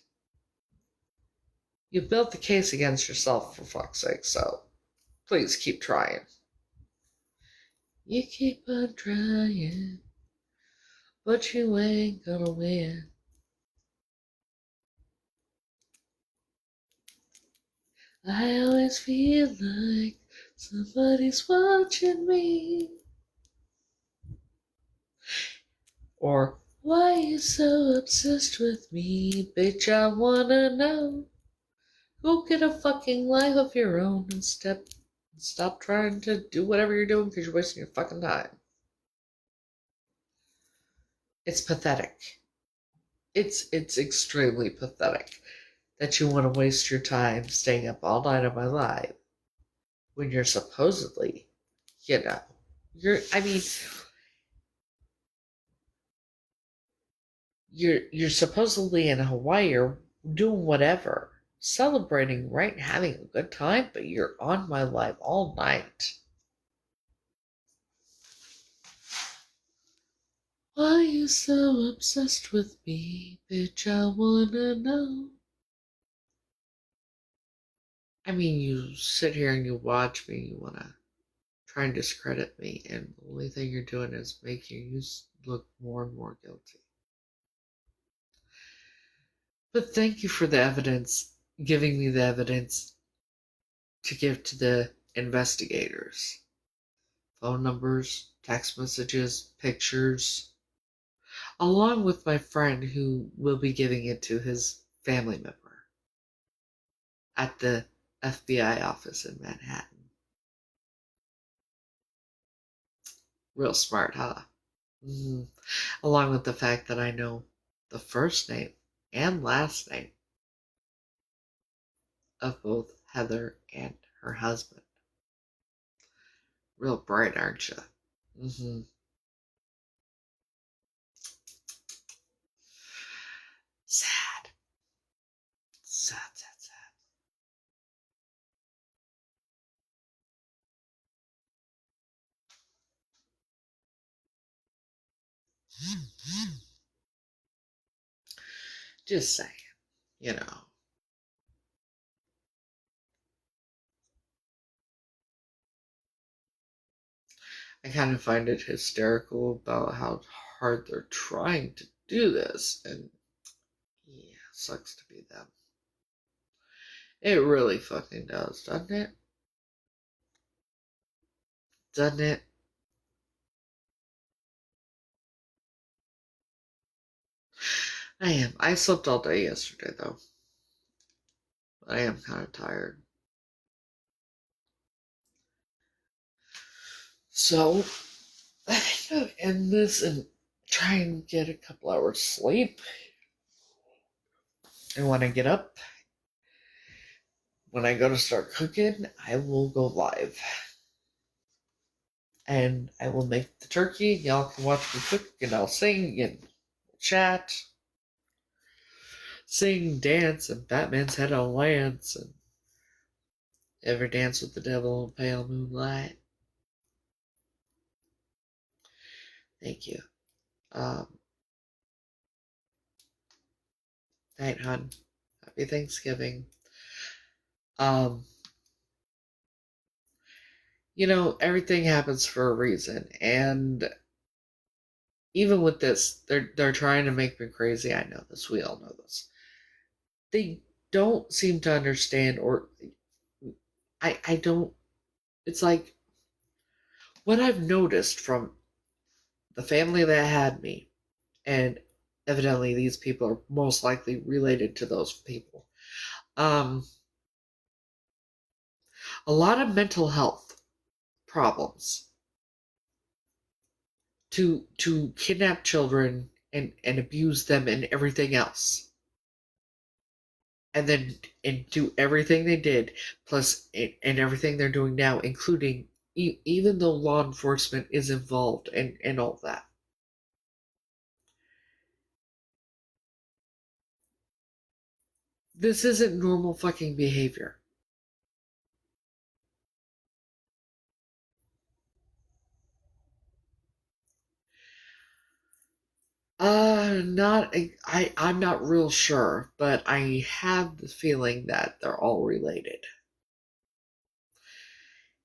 You built the case against yourself, for fuck's sake, so please keep trying. You keep on trying, but you ain't gonna win. I always feel like somebody's watching me. Or, why you so obsessed with me? Bitch, I wanna know. Go get a fucking life of your own and stop trying to do whatever you're doing because you're wasting your fucking time. It's pathetic. It's extremely pathetic that you want to waste your time staying up all night on my live when you're supposedly, I mean, you're supposedly in Hawaii or doing whatever, celebrating, right, having a good time, but you're on my live all night. Why you so obsessed with me, bitch? I wanna know. I mean, you sit here and you watch me, you want to try and discredit me, and the only thing you're doing is making you look more and more guilty. But thank you for the evidence, giving me the evidence to give to the investigators. Phone numbers, text messages, pictures, along with my friend who will be giving it to his family member at the FBI office in Manhattan. Real smart, huh? Mm-hmm. Along with the fact that I know the first name and last name of both Heather and her husband. Real bright, aren't you? Mm-hmm. Sad. Sad, sad, sad. Just saying, you know. I kind of find it hysterical about how hard they're trying to do this, and yeah, sucks to be them. It really fucking does, doesn't it? Doesn't it? I am. I slept all day yesterday, though. I am kind of tired. So, I think I'll end this and try and get a couple hours sleep. And when I get up, when I go to start cooking, I will go live. And I will make the turkey. Y'all can watch me cook, and I'll sing and chat. Sing, dance, and Batman's head on lance, and ever dance with the devil in pale moonlight. Thank you. Night, hon. Happy Thanksgiving. You know, everything happens for a reason, and even with this, they're trying to make me crazy. I know this. We all know this. They don't seem to understand, or I don't. It's like what I've noticed from the family that had me, and evidently these people are most likely related to those people. A lot of mental health problems to kidnap children and abuse them and everything else. And then and do everything they did, plus and everything they're doing now, including even though law enforcement is involved and all that. This isn't normal fucking behavior. Not I'm not real sure, but I have the feeling that they're all related.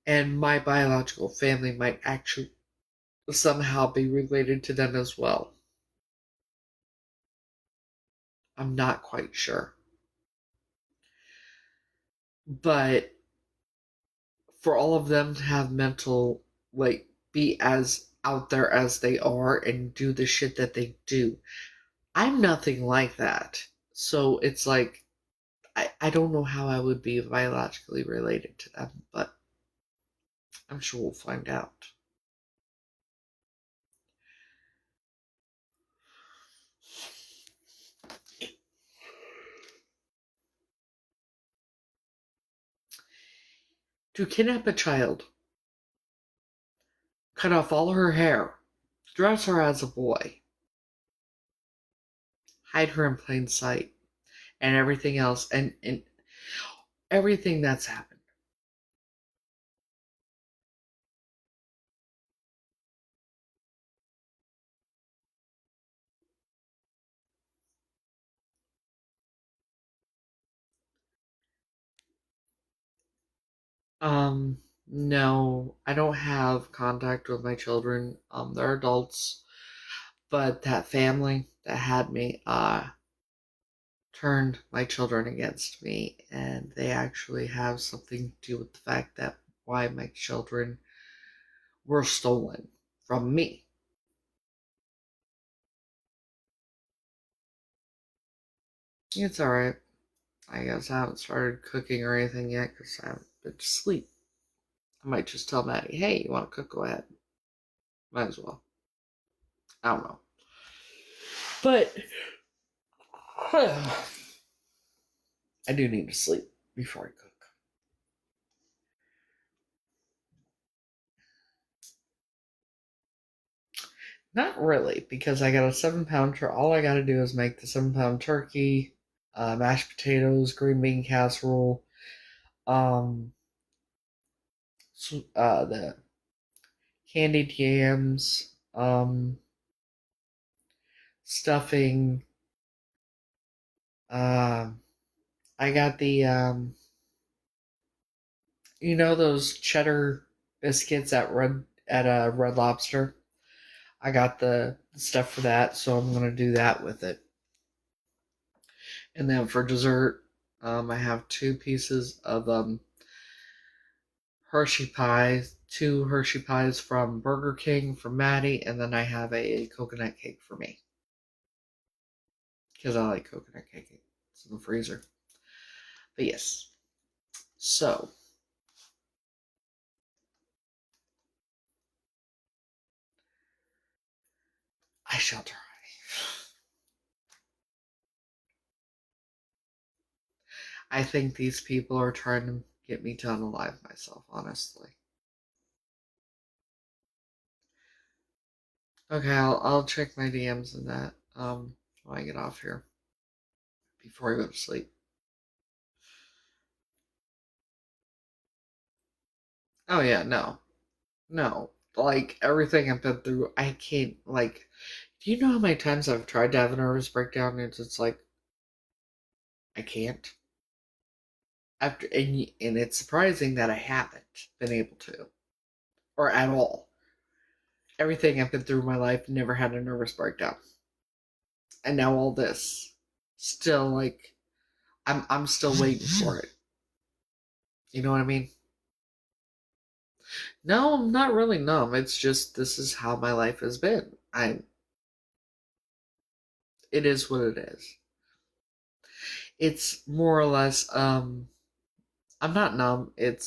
And my biological family might actually somehow be related to them as well. I'm not quite sure. But for all of them to have mental, like, be as out there as they are and do the shit that they do, I'm nothing like that. So it's like, I don't know how I would be biologically related to them, but I'm sure we'll find out. To kidnap a child, cut off all her hair, dress her as a boy, hide her in plain sight, and everything else, and everything that's happened. No, I don't have contact with my children. They're adults, but that family that had me, turned my children against me, and they actually have something to do with the fact that why my children were stolen from me. It's alright. I guess I haven't started cooking or anything yet because I haven't been to sleep. I might just tell Maddie, hey, you want to cook? Go ahead. Might as well. I don't know. But I do need to sleep before I cook. Not really, because I got a 7-pound turkey. All I got to do is make the 7-pound turkey, mashed potatoes, green bean casserole, the candied yams, stuffing. I got the those cheddar biscuits at Red Lobster. I got the stuff for that, so I'm gonna do that with it. And then for dessert, I have 2 pieces of Hershey pies, 2 Hershey pies from Burger King for Maddie, and then I have a coconut cake for me. Because I like coconut cake. It's in the freezer. But yes. So, I shall try. I think these people are trying to get me to unalive myself, honestly. Okay, I'll check my DMs and that when I get off here before I go to sleep. Oh yeah, no, like everything I've been through, I can't like. Do you know how many times I've tried to have a nervous breakdown? And it's like I can't. And it's surprising that I haven't been able to, or at all. Everything I've been through in my life, never had a nervous breakdown, and now all this, still like, I'm still waiting for it. You know what I mean? No, I'm not really numb. It's just this is how my life has been. It is what it is. It's more or less I'm not numb. It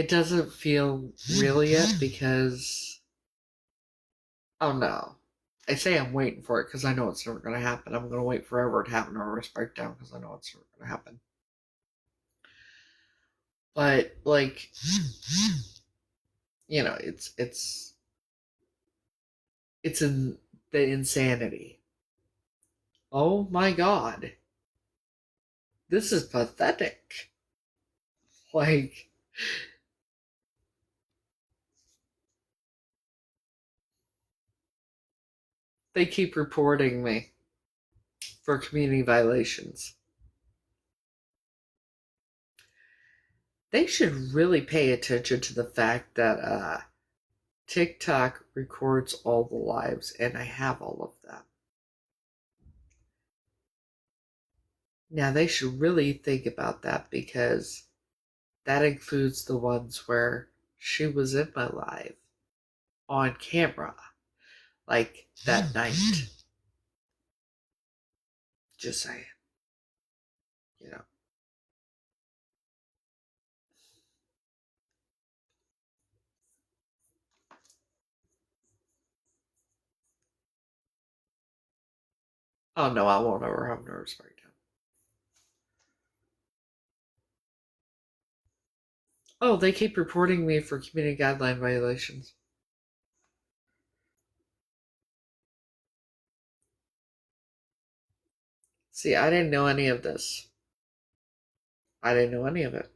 doesn't feel real yet because oh no. I say I'm waiting for it because I know it's never going to happen. I'm going to wait forever to have a nervous breakdown because I know it's never going to happen. But like, it's in the insanity. Oh my god, this is pathetic. Like, they keep reporting me for community violations. They should really pay attention to the fact that TikTok records all the lives, and I have all of them. Now, they should really think about that because that includes the ones where she was in my life on camera, like that night. Just saying. You know. Oh no, I won't ever have a nervous breakdown. Oh, they keep reporting me for community guideline violations. See, I didn't know any of this. I didn't know any of it.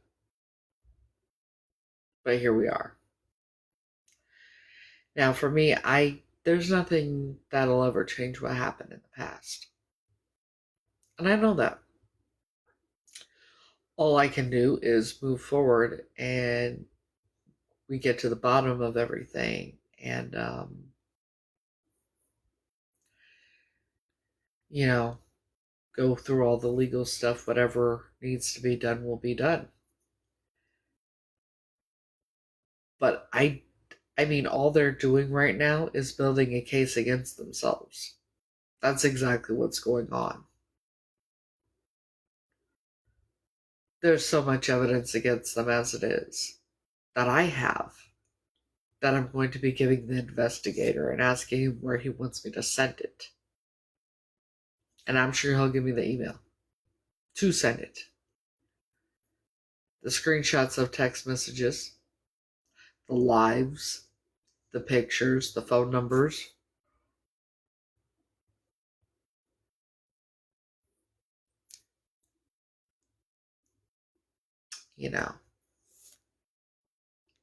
But here we are. Now, for me, there's nothing that'll ever change what happened in the past. And I know that. all I can do is move forward and we get to the bottom of everything. And, you know, go through all the legal stuff. Whatever needs to be done will be done. But I mean, all they're doing right now is building a case against themselves. That's exactly what's going on. There's so much evidence against them as it is that I have that I'm going to be giving the investigator and asking him where he wants me to send it. And I'm sure he'll give me the email to send it. The screenshots of text messages, the lives, the pictures, the phone numbers. You know.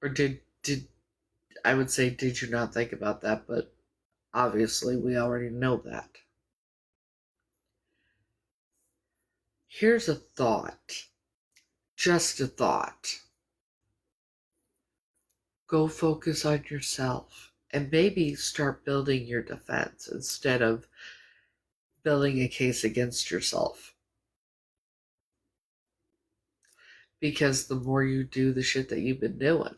Or did I would say did you not think about that, but obviously we already know that. Here's a thought. Just a thought. Go focus on yourself and maybe start building your defense instead of building a case against yourself. Because the more you do the shit that you've been doing,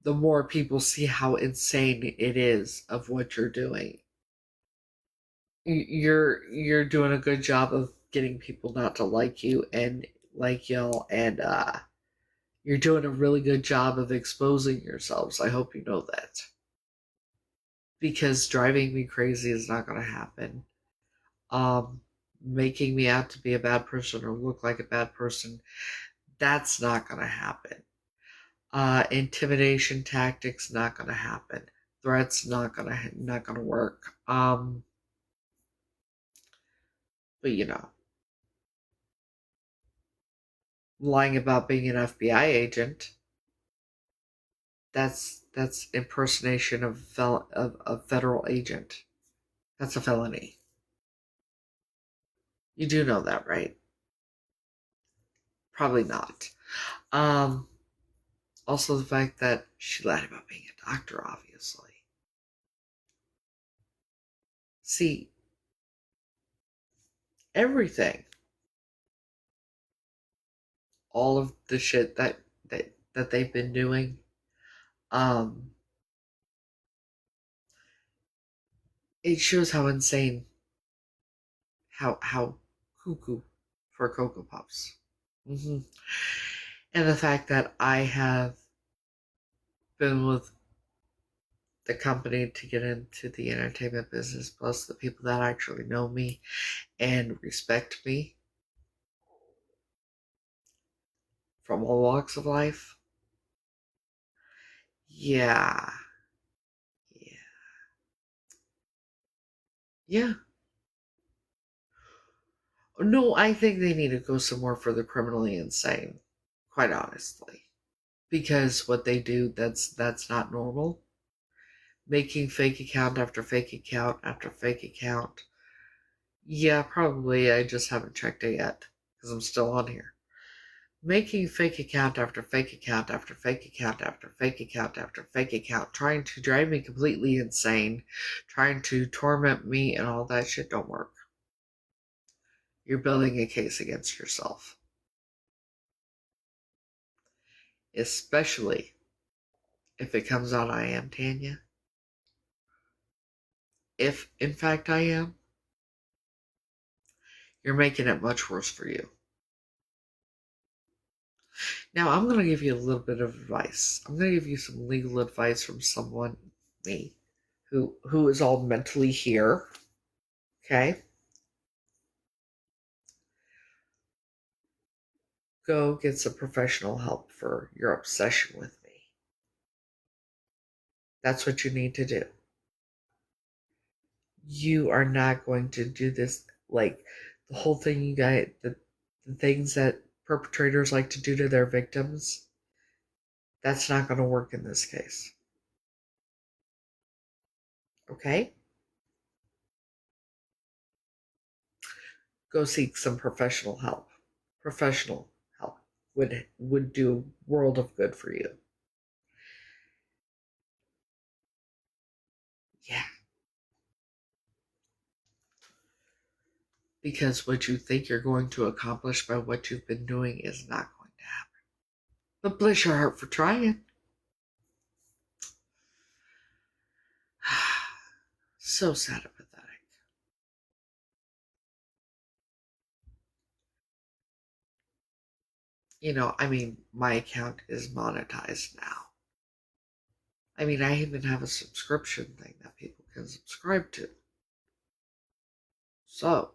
the more people see how insane it is of what you're doing. You're doing a good job of getting people not to like you and like y'all, and you're doing a really good job of exposing yourselves. I hope you know that. Because driving me crazy is not going to happen. Making me out to be a bad person or look like a bad person, that's not going to happen. Intimidation tactics, not going to happen. Threats, not gonna work. But you know, lying about being an FBI agent, that's impersonation of a federal agent. That's a felony. You do know that, right? Probably not. Also the fact that she lied about being a doctor, obviously. See, everything, all of the shit that they've been doing, it shows how insane, how cuckoo for Cocoa Puffs. Mm-hmm. And the fact that I have been with the company to get into the entertainment business, plus the people that actually know me and respect me from all walks of life. Yeah. Yeah. Yeah. No, I think they need to go somewhere for the criminally insane, quite honestly. Because what they do, that's not normal. Making fake account after fake account after fake account. Yeah, probably I just haven't checked it yet, because I'm still on here. Making fake account after fake account after fake account after fake account after fake account, trying to drive me completely insane, trying to torment me and all that shit don't work. You're building a case against yourself. Especially if it comes out I am Tanya. If, in fact, I am, you're making it much worse for you. Now, I'm going to give you a little bit of advice. I'm going to give you some legal advice from someone, me, who is all mentally here. Okay? Go get some professional help for your obsession with me. That's what you need to do. You are not going to do this, like, the whole thing you got, the things that perpetrators like to do to their victims. That's not going to work in this case. Okay? Go seek some professional help. professional help would do a world of good for you. Yeah. Because what you think you're going to accomplish by what you've been doing is not going to happen. But bless your heart for trying. So sad and pathetic. My account is monetized now. I even have a subscription thing that people can subscribe to. So,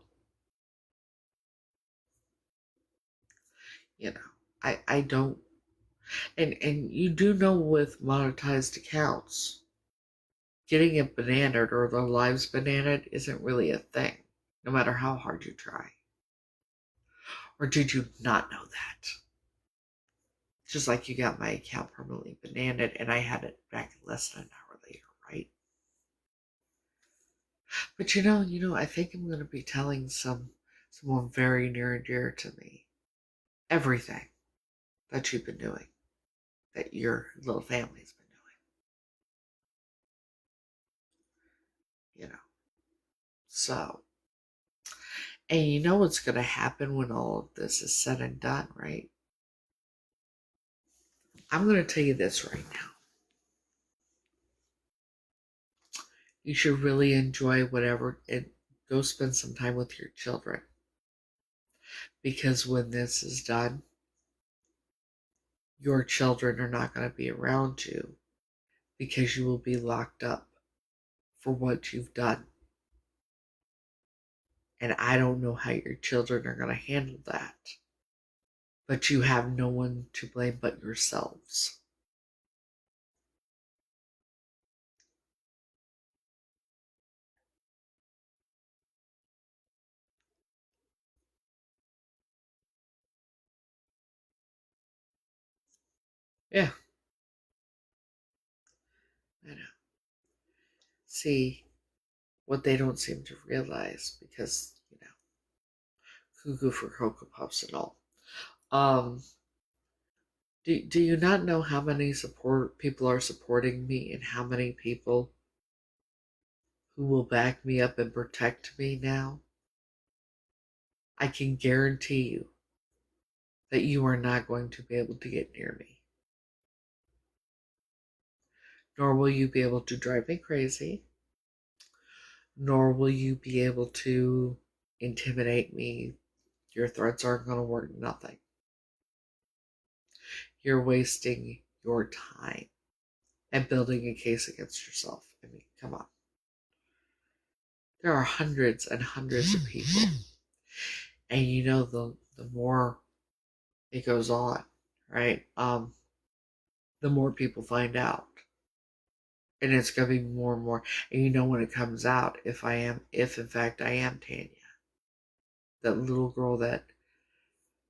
I don't, and you do know with monetized accounts, getting it bananaed or their lives bananaed isn't really a thing, no matter how hard you try. Or did you not know that? Just like you got my account permanently bananaed and I had it back less than an hour later, right? But I think I'm going to be telling someone very near and dear to me everything that you've been doing, that your little family's been doing, So, and you know what's going to happen when all of this is said and done, right? I'm going to tell you this right now. You should really enjoy whatever and go spend some time with your children. Because when this is done, your children are not going to be around you because you will be locked up for what you've done. And I don't know how your children are going to handle that. But you have no one to blame but yourselves. Yeah, I know. See, what they don't seem to realize, because, cuckoo for Cocoa Puffs and all. Do you not know how many people are supporting me and how many people who will back me up and protect me now? I can guarantee you that you are not going to be able to get near me. Nor will you be able to drive me crazy. Nor will you be able to intimidate me. Your threats aren't going to work nothing. You're wasting your time and building a case against yourself. Come on. There are hundreds and hundreds of people. And the more it goes on, right? The more people find out. And it's gonna be more and more. And when it comes out, if in fact I am Tanya, that little girl that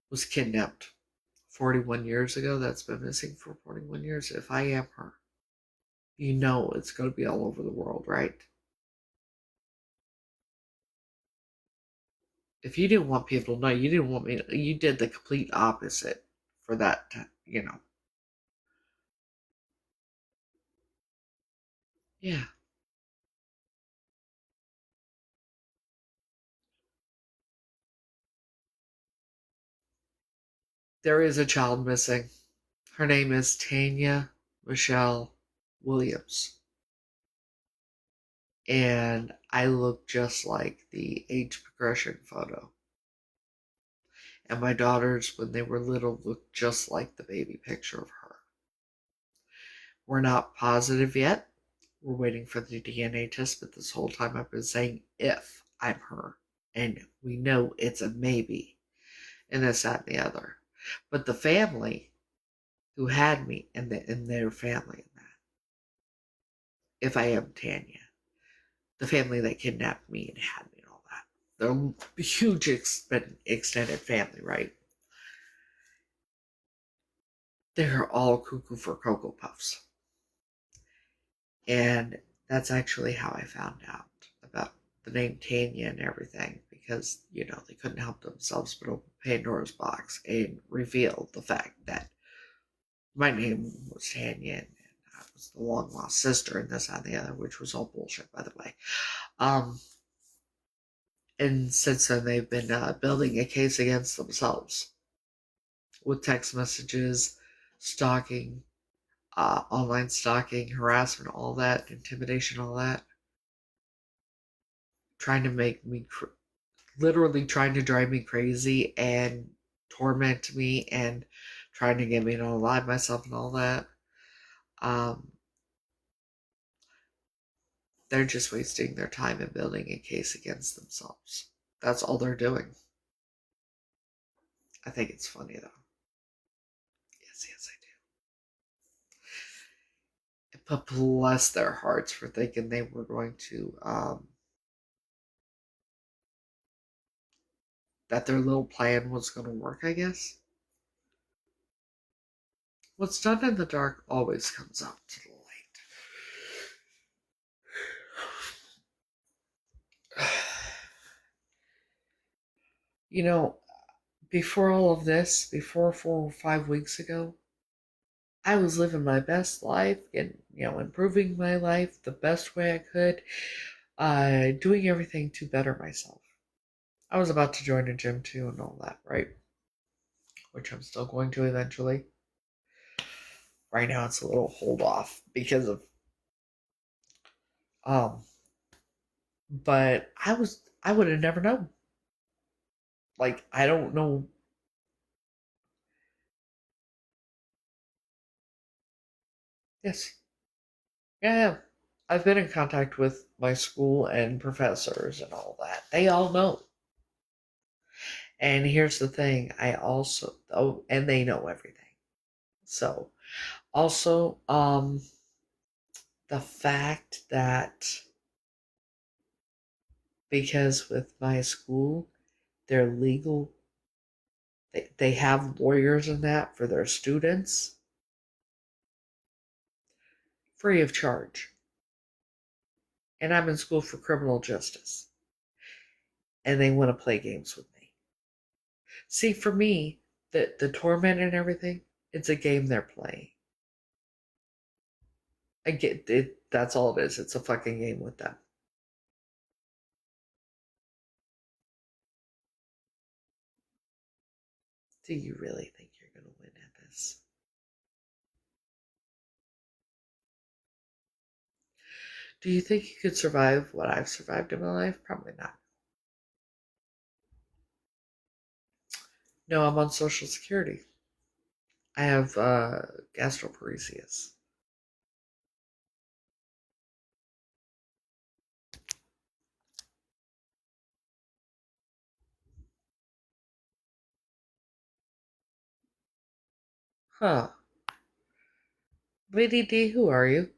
was kidnapped 41 years ago, that's been missing for 41 years, if I am her, it's gonna be all over the world, right? If you didn't want people to know, you didn't want me to, you did the complete opposite for that, Yeah. There is a child missing. Her name is Tanya Michelle Williams. And I look just like the age progression photo. And my daughters, when they were little, looked just like the baby picture of her. We're not positive yet. We're waiting for the DNA test, but this whole time I've been saying if I'm her. And we know it's a maybe. And this, that, and the other. But the family who had me and their family in that, if I am Tanya, the family that kidnapped me and had me and all that, they're a huge extended family, right? They're all cuckoo for Cocoa Puffs. And that's actually how I found out about the name Tanya and everything, because, they couldn't help themselves but open Pandora's box and reveal the fact that my name was Tanya and I was the long lost sister and this and the other, which was all bullshit, by the way. And since then, they've been building a case against themselves with text messages, stalking, online stalking, harassment, all that, intimidation, all that. Trying to make me, literally trying to drive me crazy and torment me and trying to get me to lie to myself and all that. They're just wasting their time and building a case against themselves. That's all they're doing. I think it's funny, though. Yes, I do. But bless their hearts for thinking they were going to, that their little plan was going to work, I guess. What's done in the dark always comes out to the light. Before all of this, before 4 or 5 weeks ago, I was living my best life and, improving my life the best way I could, doing everything to better myself. I was about to join a gym too and all that, right? Which I'm still going to eventually. Right now it's a little hold off because of, but I would have never known. Like, I don't know. Yes. Yeah. I've been in contact with my school and professors and all that. They all know. And here's the thing, and they know everything. So, also, the fact that, because with my school, they're legal, they have lawyers and that for their students, free of charge. And I'm in school for criminal justice. And they want to play games with me. See, for me, the torment and everything, it's a game they're playing. I get it. That's all it is. It's a fucking game with them. Do you really think you're going to win at this? Do you think you could survive what I've survived in my life? Probably not. No, I'm on Social Security. I have gastroparesis. Huh. Lady D, who are you?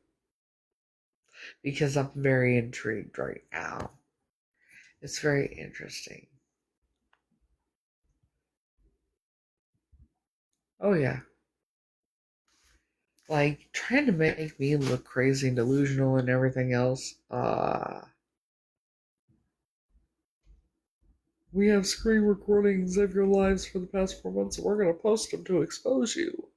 Because I'm very intrigued right now. It's very interesting. Oh, yeah. Like, trying to make me look crazy and delusional and everything else. We have screen recordings of your lives for the past 4 months, and we're going to post them to expose you.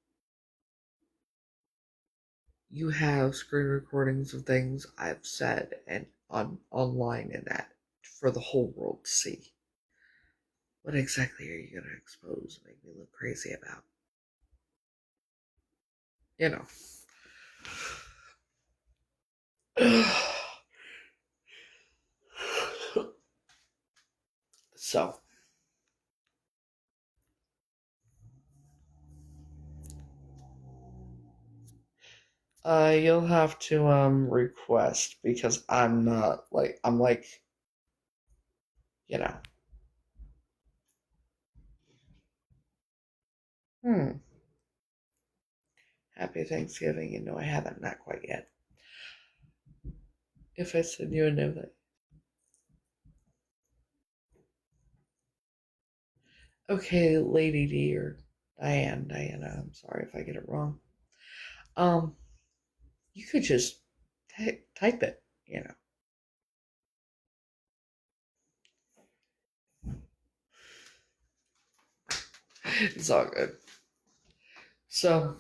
You have screen recordings of things I've said and online and that for the whole world to see. What exactly are you going to expose and make me look crazy about? So, you'll have to request because I'm not I'm like, you know. Happy Thanksgiving. I haven't, not quite yet. If I send you an invite. Okay, Lady D or Diana, I'm sorry if I get it wrong. You could just type it, It's all good. So,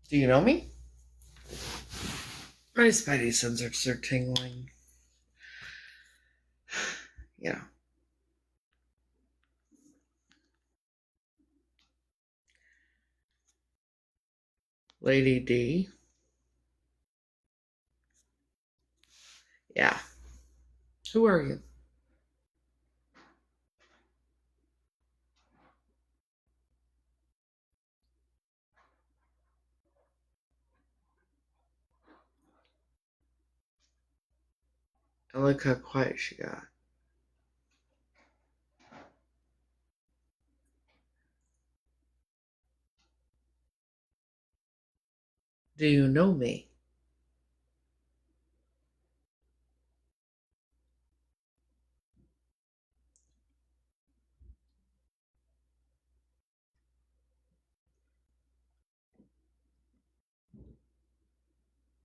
do you know me? My spidey senses are tingling. Yeah. Lady D. Yeah. Who are you? And look how quiet she got. Do you know me?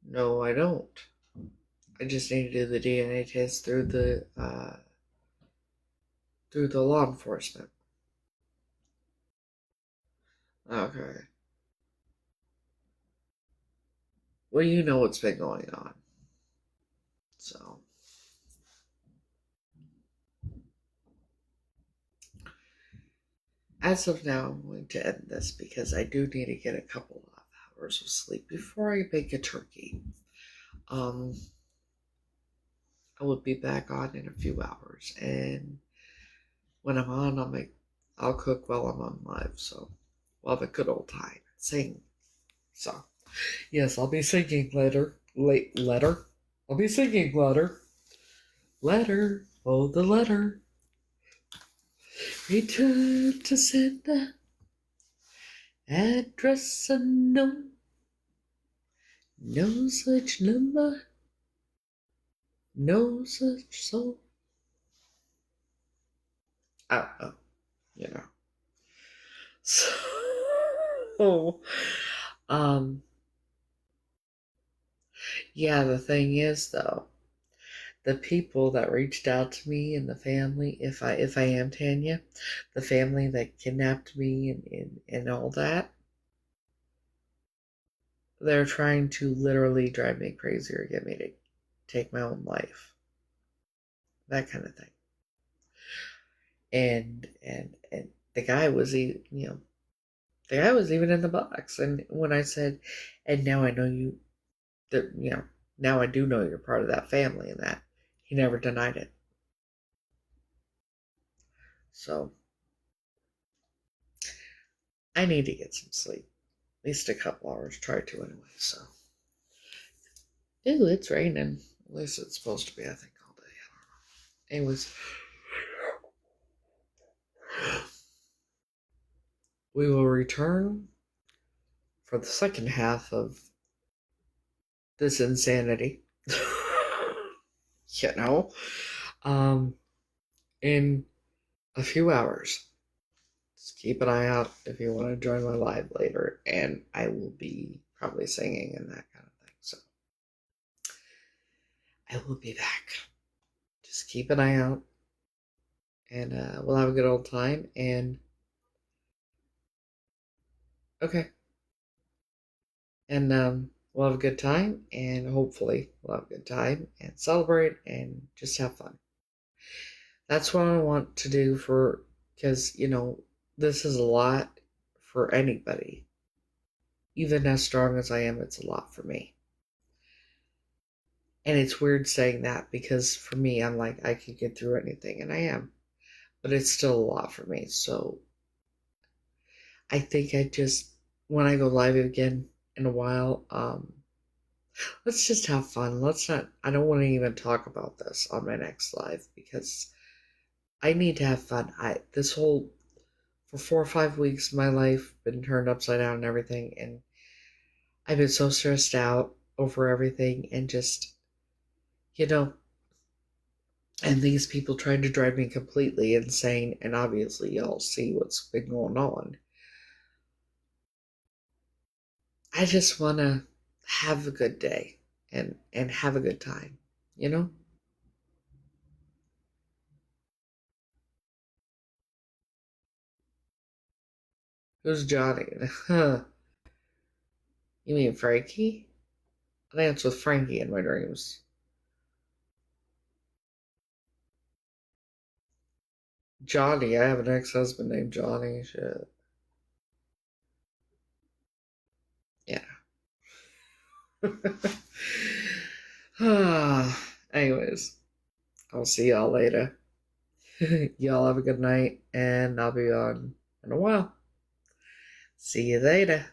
No, I don't. I just need to do the DNA test through the law enforcement. Okay. Well, you know what's been going on. So, as of now, I'm going to end this because I do need to get a couple of hours of sleep before I bake a turkey. I will be back on in a few hours, and when I'm on, I'll cook while I'm on live, so we'll have a good old time and sing. So, yes, I'll be singing later. Letter. I'll be singing letter. Letter. Oh, the letter. Return to sender. Address unknown. No such number. No such soul. I don't know. You know. So, yeah, the thing is, though, the people that reached out to me and the family, if I am Tanya, the family that kidnapped me and all that, they're trying to literally drive me crazy or get me to take my own life. That kind of thing. And the guy was the guy was even in the box. And when I said, and now I know you, that now I do know you're part of that family, and that he never denied it. So I need to get some sleep. At least a couple hours. Try to anyway, so. Ooh, it's raining. At least it's supposed to be, I think, all day. I don't know. Anyways. We will return for the second half of this insanity. In a few hours. Just keep an eye out if you want to join my live later, and I will be probably singing and that kind of thing. So I will be back. Just keep an eye out, and we'll have a good old time. And okay, and we'll have a good time, and hopefully we'll have a good time and celebrate and just have fun. That's what I want to do because this is a lot for anybody. Even as strong as I am, it's a lot for me. And it's weird saying that because for me, I'm like, I can get through anything, and I am. But it's still a lot for me. So I think when I go live again in a while, let's just have fun. I don't want to even talk about this on my next live because I need to have fun. For 4 or 5 weeks, my life been turned upside down and everything, and I've been so stressed out over everything, and just, and these people trying to drive me completely insane, and obviously y'all see what's been going on. I just want to have a good day and have a good time, Who's Johnny? Huh. You mean Frankie? I dance with Frankie in my dreams. Johnny, I have an ex-husband named Johnny. Shit. Yeah. Anyways, I'll see y'all later. Y'all have a good night, and I'll be on in a while. See you later.